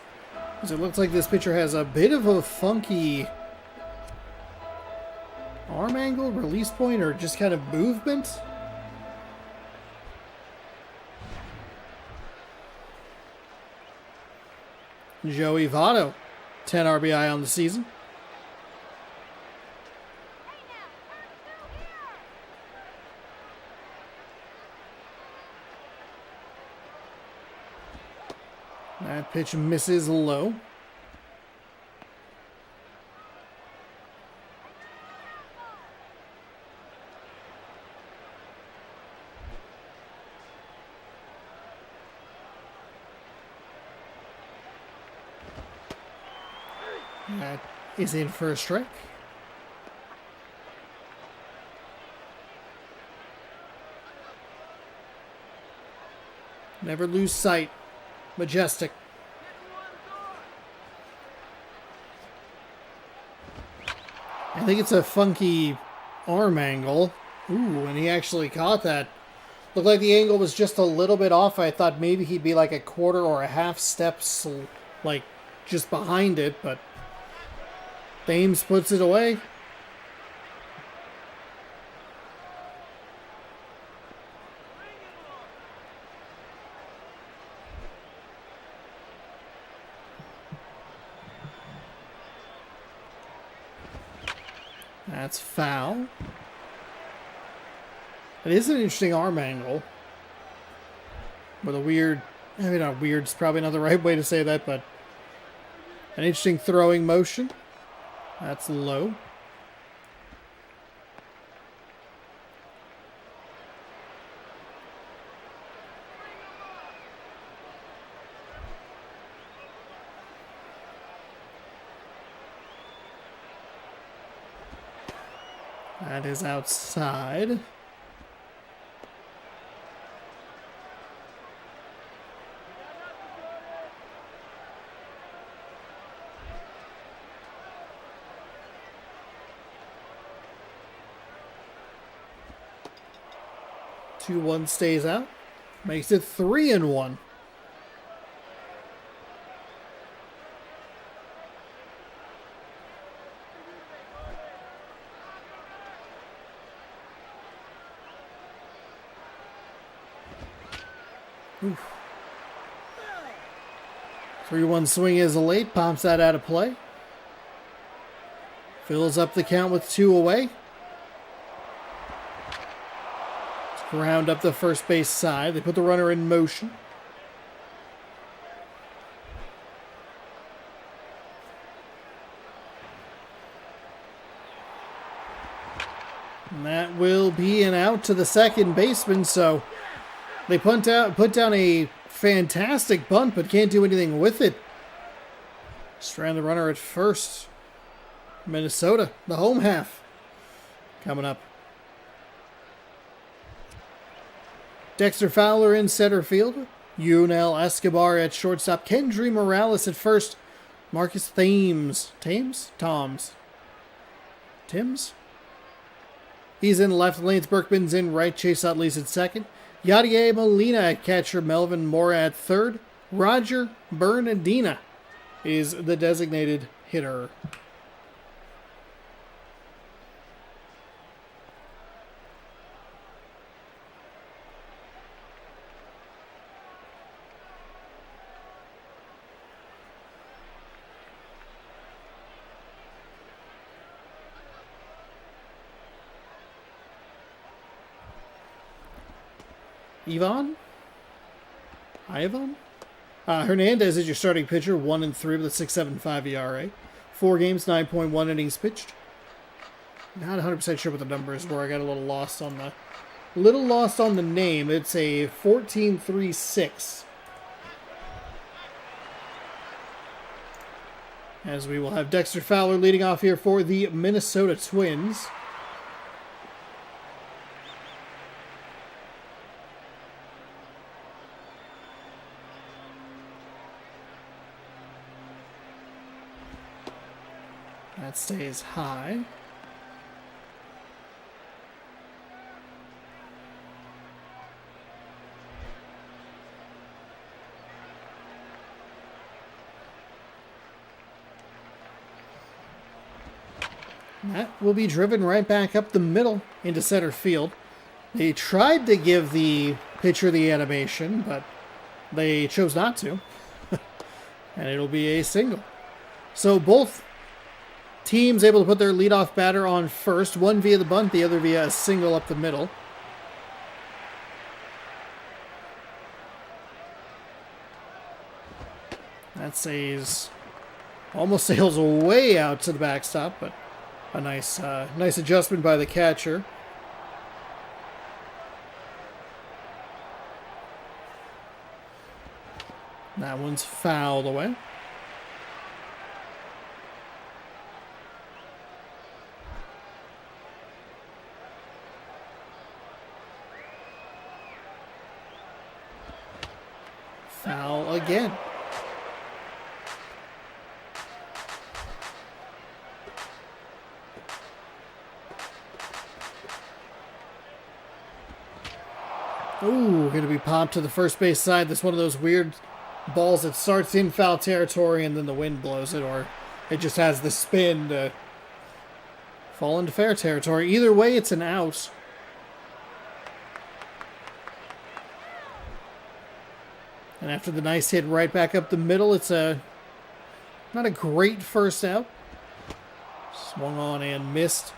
As it looks like this pitcher has a bit of a funky arm angle, release point, or just kind of movement. Joey Votto, 10 RBI on the season. That pitch misses low. That is in for a strike. Never lose sight. Majestic. I think it's a funky arm angle. Ooh, and he actually caught that. Looked like the angle was just a little bit off. I thought maybe he'd be like a quarter or a half step, like just behind it, but Thames puts it away. That's foul. It is an interesting arm angle. With a weird, maybe not weird, it's probably not the right way to say that, but an interesting throwing motion. That's low. That is outside. Two one stays out. Makes it 3-1. Oof. 3-1 swing is late. Pomps that out of play. Fills up the count with 2 away. Ground up the first base side. They put the runner in motion. And that will be an out to the second baseman, so they put down a fantastic bunt, but can't do anything with it. Strand the runner at first. Minnesota, the home half, coming up. Dexter Fowler in center field. Yunel Escobar at shortstop. Kendry Morales at first. Marcus Thames. Toms? Tims? He's in left. Lance Berkman's in right. Chase Utley's at second. Yadier Molina at catcher. Melvin Mora at third. Roger Bernardina is the designated hitter. Ivan Hernandez is your starting pitcher, 1-3 with a 6.75 ERA. 4 games, 9.1 innings pitched. Not 100% sure what the number is. Where I got a little lost on the name. It's a 14.36. As we will have Dexter Fowler leading off here for the Minnesota Twins. That stays high. That will be driven right back up the middle into center field. They tried to give the pitcher the animation, but they chose not to. And it'll be a single. So both teams able to put their leadoff batter on first, one via the bunt, the other via a single up the middle. That almost sails way out to the backstop, but a nice adjustment by the catcher. That one's fouled away. Foul again. Ooh, going to be popped to the first base side. That's one of those weird balls that starts in foul territory and then the wind blows it, or it just has the spin to fall into fair territory. Either way, it's an out. And after the nice hit right back up the middle, it's not a great first out. Swung on and missed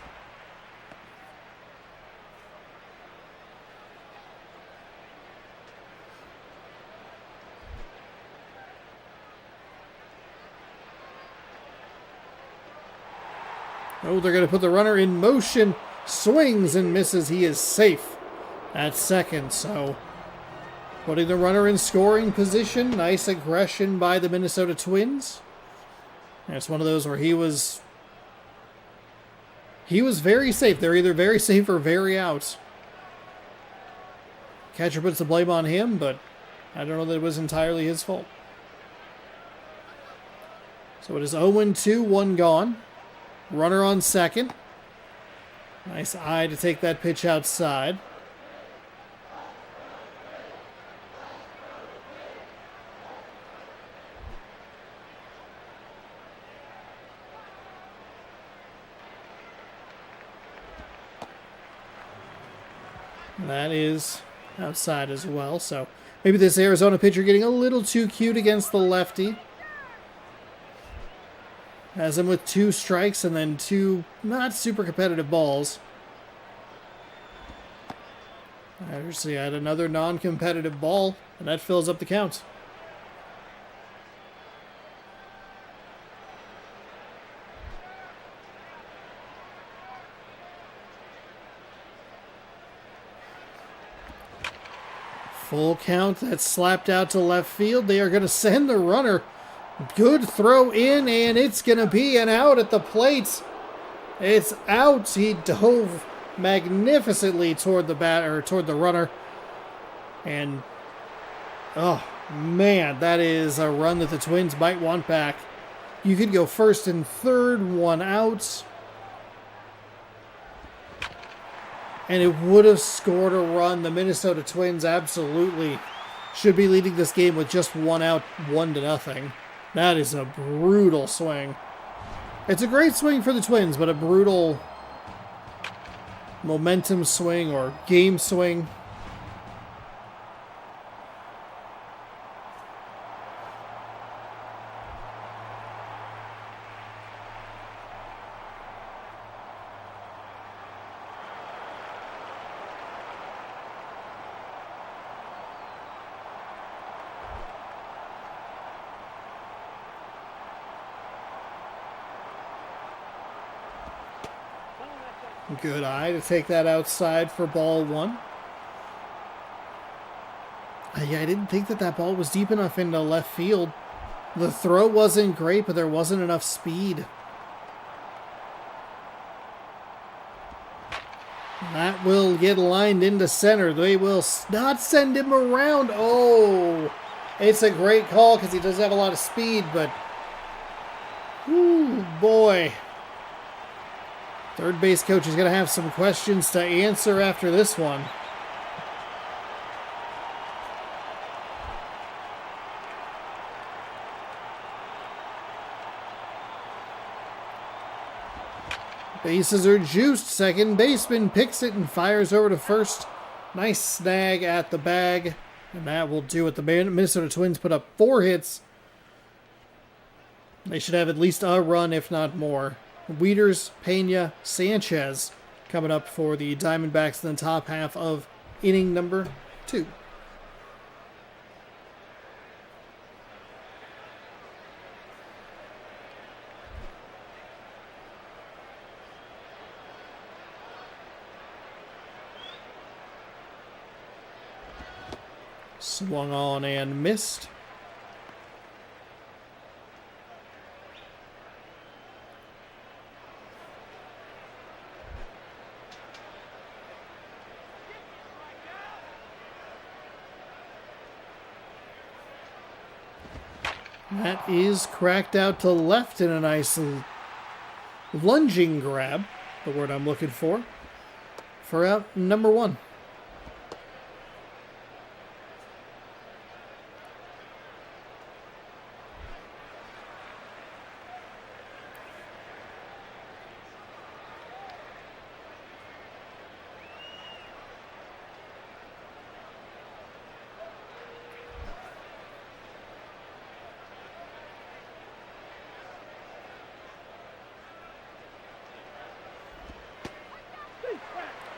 Oh, they're going to put the runner in motion. Swings and misses. He is safe at second. So putting the runner in scoring position. Nice aggression by the Minnesota Twins. And it's one of those where he was very safe. They're either very safe or very out. Catcher puts the blame on him, but I don't know that it was entirely his fault. So it is 0-2, 1 gone. Runner on second. Nice eye to take that pitch outside. That is outside as well. So maybe this Arizona pitcher getting a little too cute against the lefty. Has him with 2 strikes and then 2 not super competitive balls. Obviously, had another non-competitive ball, and that fills up the count. Full count. That's slapped out to left field. They are going to send the runner. Good throw in, and it's going to be an out at the plate. It's out. He dove magnificently toward the toward the runner. And, oh, man, that is a run that the Twins might want back. You could go first and third, 1 out. And it would have scored a run. The Minnesota Twins absolutely should be leading this game with just 1 out, 1-0. That is a brutal swing. It's a great swing for the Twins, but a brutal momentum swing or game swing. Good eye to take that outside for ball 1. Yeah, I didn't think that ball was deep enough into left field. The throw wasn't great, but there wasn't enough speed. That will get lined into center. They will not send him around. Oh, it's a great call because he does have a lot of speed, but ooh, boy. Third base coach is going to have some questions to answer after this one. Bases are juiced. Second baseman picks it and fires over to first. Nice snag at the bag. And that will do it. The Minnesota Twins put up 4 hits. They should have at least a run, if not more. Wieters, Pena, Sanchez coming up for the Diamondbacks in the top half of inning number 2. Swung on and missed. That is cracked out to left in a nice lunging grab, the word I'm looking for out number 1.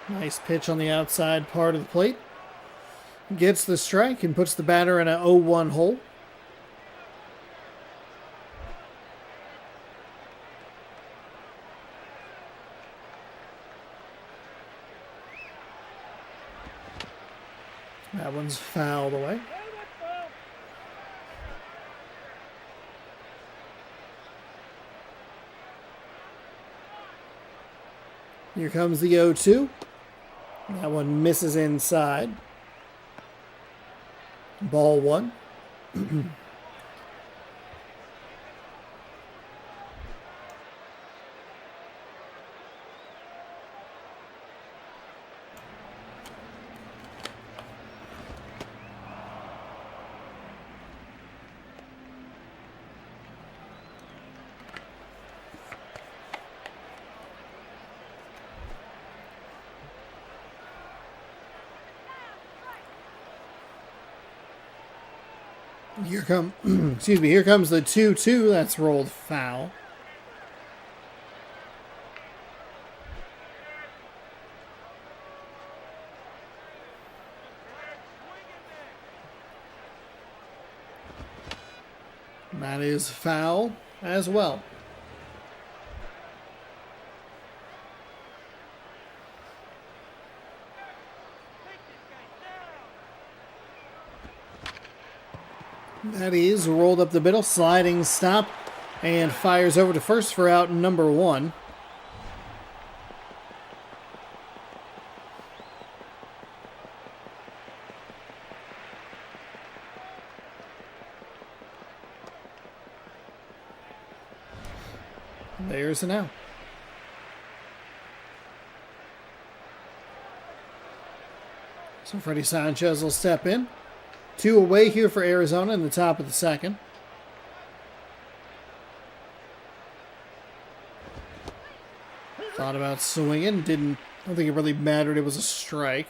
Nice pitch on the outside part of the plate. Gets the strike and puts the batter in a 0-1 hole. That one's fouled away. Here comes the 0-2. That one misses inside. Ball one. Here comes the 2-2. That's rolled foul. That is foul as well. That is rolled up the middle, sliding stop, and fires over to first for out number one. There's an out. So Freddie Sanchez will step in. 2 away here for Arizona in the top of the second. Thought about swinging. I don't think it really mattered. It was a strike.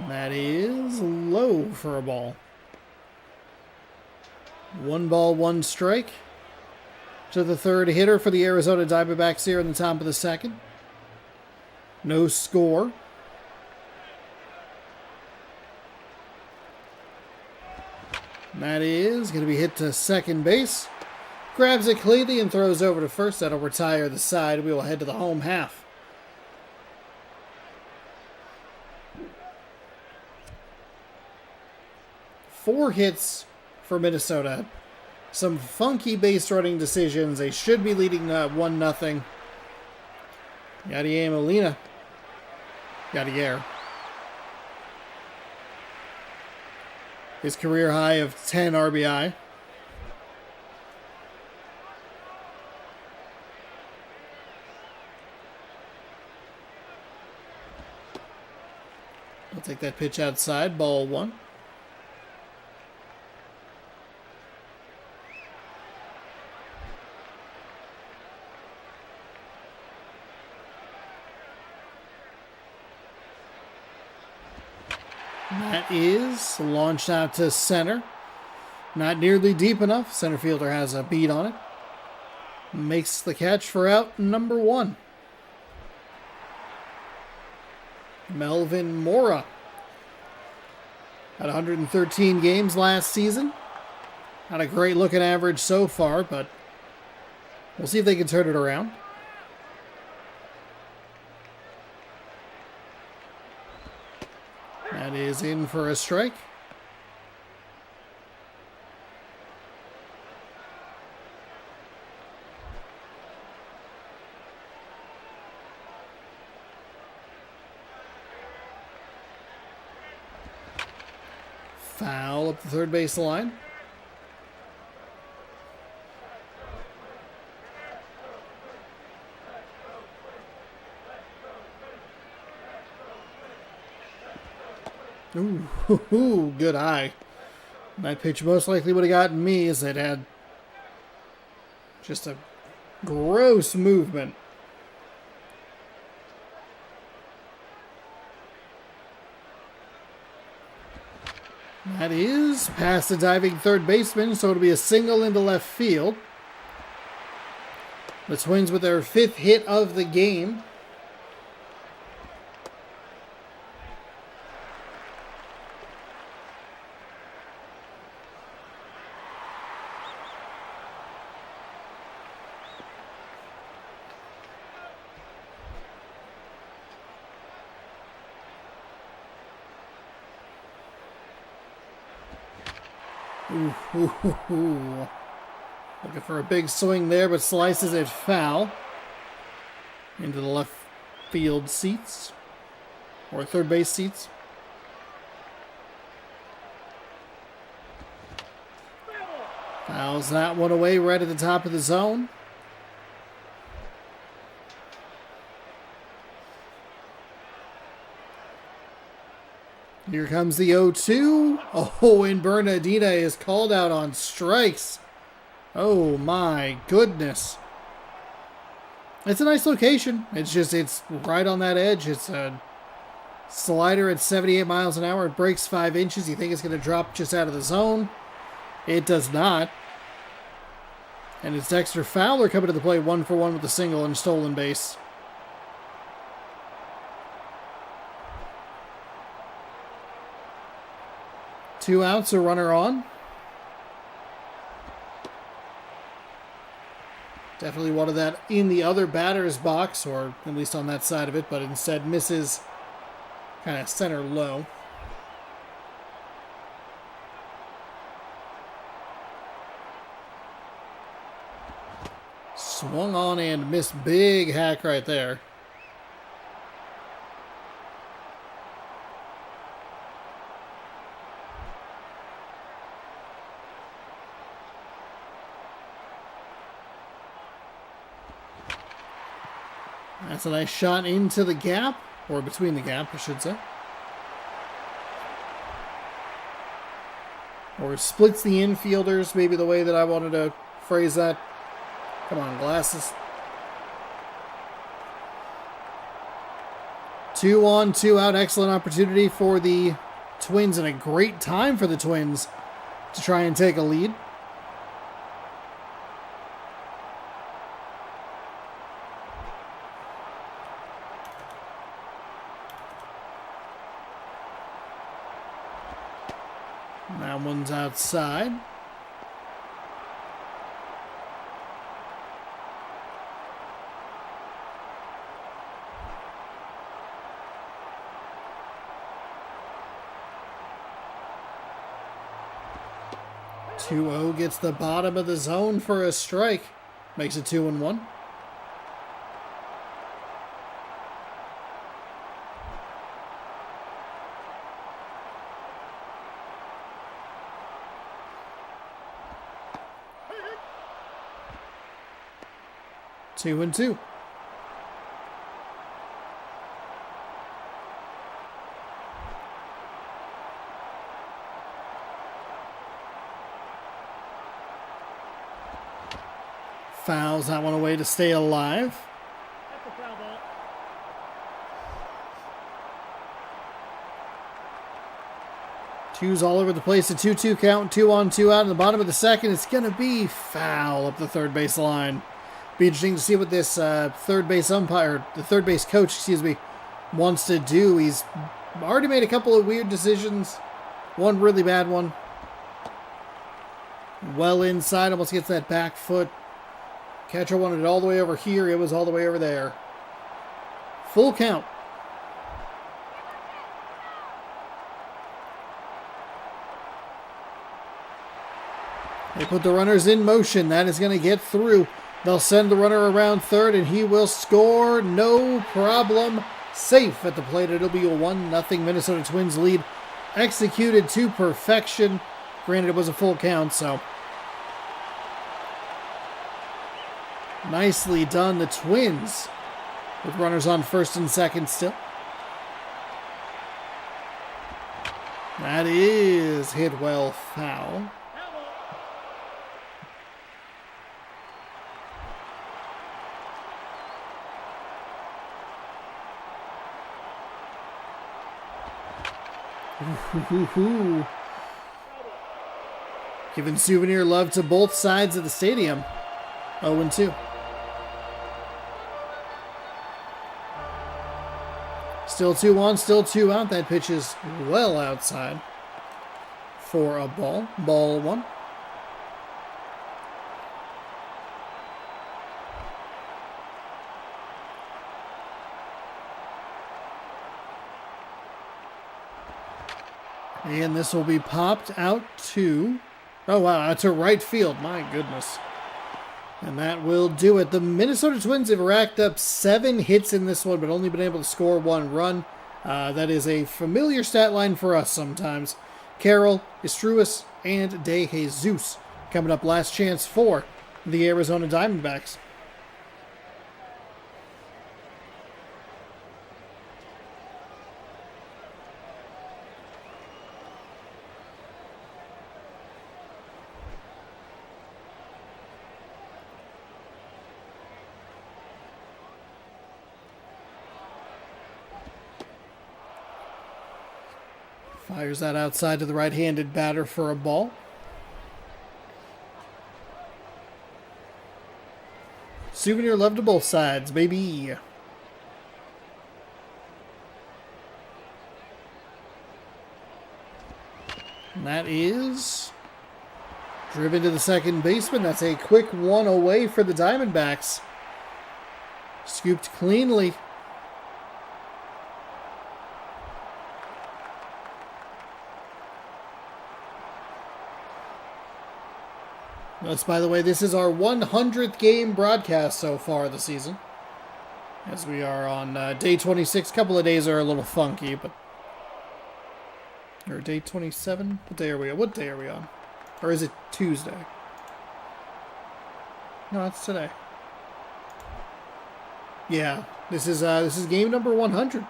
That is low for a ball. 1 ball, 1 strike. To the third hitter for the Arizona Diamondbacks here in the top of the second. No score. That is going to be hit to second base. Grabs it cleanly and throws over to first. That'll retire the side. We will head to the home half. Four hits for Minnesota. Some funky base running decisions. They should be leading 1-0. Yadier Molina. Yadier. His career high of 10 RBI. I'll take that pitch outside. Ball one. That is launched out to center. Not nearly deep enough. Center fielder has a beat on it. Makes the catch for out number one. Melvin Mora. Had 113 games last season. Not a great looking average so far, but we'll see if they can turn it around. That is in for a strike. Foul up the third base line. Ooh, good eye. That pitch most likely would have gotten me, as it had just a gross movement. That is past the diving third baseman, so it'll be a single into left field. The Twins with their 5th hit of the game. Ooh, ooh, ooh, ooh. Looking for a big swing there, but slices it foul into the left field seats, or third base seats. Fouls that one away right at the top of the zone. Here comes the 0-2. Oh, and Bernardina is called out on strikes. Oh my goodness. It's a nice location. It's right on that edge. It's a slider at 78 miles an hour. It breaks 5 inches. You think it's going to drop just out of the zone. It does not. And it's Dexter Fowler coming to the plate 1-for-1 with a single and stolen base. Two outs, a runner on. Definitely wanted that in the other batter's box, or at least on that side of it, but instead misses kind of center low. Swung on and missed. Big hack right there. That's a nice shot into the gap, or between the gap, I should say. Or splits the infielders, maybe the way that I wanted to phrase that. Come on, glasses. 2 on, 2 out. Excellent opportunity for the Twins, and a great time for the Twins to try and take a lead. That one's outside. (2-0) gets the bottom of the zone for a strike. Makes it 2-1. Two and two. Fouls that one away to stay alive. That's a foul ball. Twos all over the place. A 2-2 count. 2 on, 2 out. In the bottom of the second, it's going to be foul up the third base line. Be interesting to see what this third base umpire, the third base coach, excuse me, wants to do. He's already made a couple of weird decisions. One really bad one. Well inside, almost gets that back foot. Catcher wanted it all the way over here. It was all the way over there. Full count. They put the runners in motion. That is going to get through. They'll send the runner around third, and he will score. No problem. Safe at the plate. It'll be a 1-0 Minnesota Twins lead. Executed to perfection. Granted, it was a full count, so nicely done. The Twins with runners on first and second still. That is hit well foul. Ooh. Giving souvenir love to both sides of the stadium. 0-2. Still 2 on, still 2 out. That pitch is well outside for a ball. Ball 1. And this will be popped out to Oh, wow, to right field. My goodness. And that will do it. The Minnesota Twins have racked up 7 hits in this one, but only been able to score 1 run. That is a familiar stat line for us sometimes. Carroll, Estruis, and De Jesus coming up last chance for the Arizona Diamondbacks. Fires that outside to the right-handed batter for a ball. Souvenir love to both sides, baby. And that is driven to the second baseman. That's a quick one away for the Diamondbacks. Scooped cleanly. Yes, by the way, this is our 100th game broadcast so far this season. As we are on day 26. A couple of days are a little funky, but... Or day 27? What day are we on? What day are we on? Or is it Tuesday? No, it's today. Yeah, this is game number 100.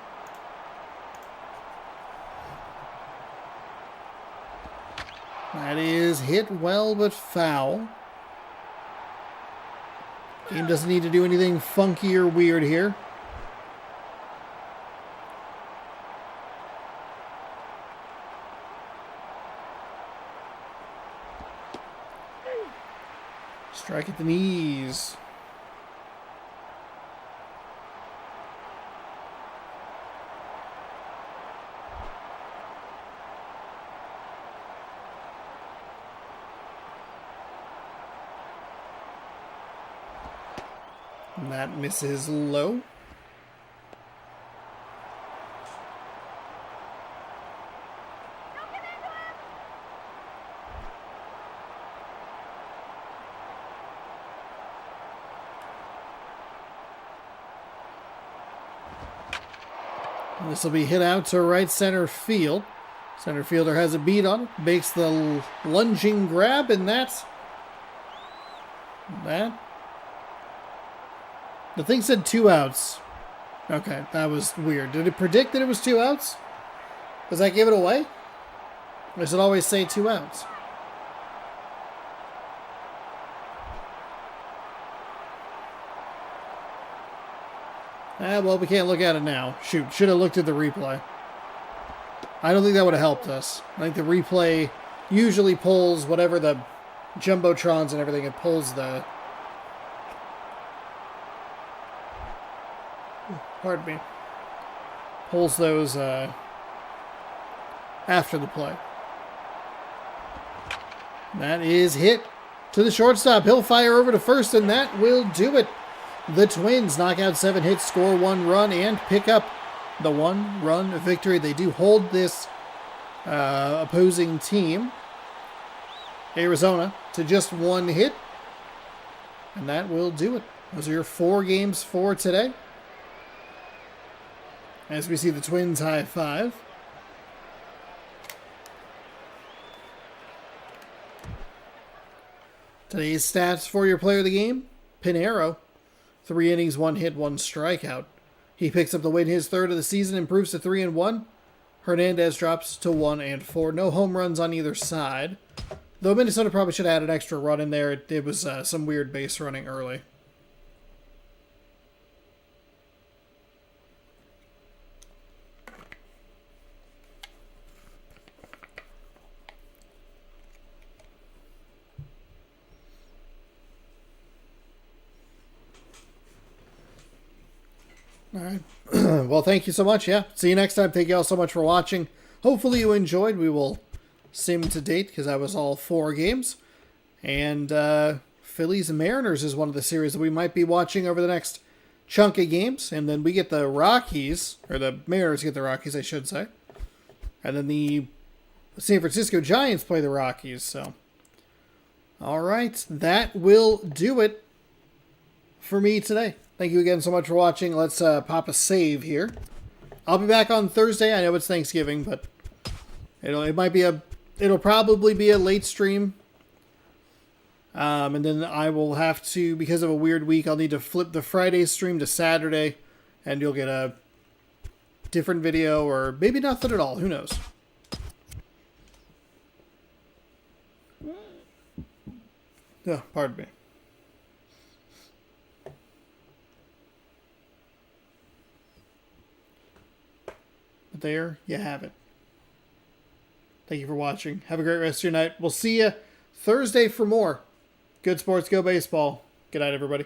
That is hit well but foul. Game doesn't need to do anything funky or weird here. Strike at the knees. And that misses low. This will be hit out to right center field. Center fielder has a beat on it, makes the lunging grab, and that's that. The thing said 2 outs. Okay, that was weird. Did it predict that it was 2 outs? Does that give it away? Or does it always say 2 outs? Well, we can't look at it now. Shoot, should have looked at the replay. I don't think that would have helped us. I think the replay usually pulls whatever the jumbotrons and everything, it pulls the... Pardon me. Pulls those after the play. That is hit to the shortstop. He'll fire over to first, and that will do it. The Twins knock out 7 hits, score 1 run, and pick up the 1-run victory. They do hold this opposing team, Arizona, to just 1 hit. And that will do it. Those are your 4 games for today. As we see the Twins high five. Today's stats for your player of the game. Pinheiro, 3 innings, 1 hit, 1 strikeout. He picks up the win, his 3rd of the season, improves to 3-1. Hernandez drops to 1-4. No home runs on either side. Though Minnesota probably should have had an extra run in there. It was some weird base running early. All right. Well, thank you so much. Yeah. See you next time. Thank you all so much for watching. Hopefully you enjoyed. We will sim to date because that was all 4 games. And Phillies and Mariners is one of the series that we might be watching over the next chunk of games. And then we get the Rockies, or the Mariners get the Rockies, I should say. And then the San Francisco Giants play the Rockies. So All right, that will do it for me today. Thank you again so much for watching. Let's pop a save here. I'll be back on Thursday. I know it's Thanksgiving, but it'll probably be a late stream. And then I will have to, because of a weird week, I'll need to flip the Friday stream to Saturday, and you'll get a different video, or maybe nothing at all. Who knows? Oh, pardon me. But there you have it. Thank you for watching. Have a great rest of your night. We'll see you Thursday for more Good Sports Go Baseball. Good night, everybody.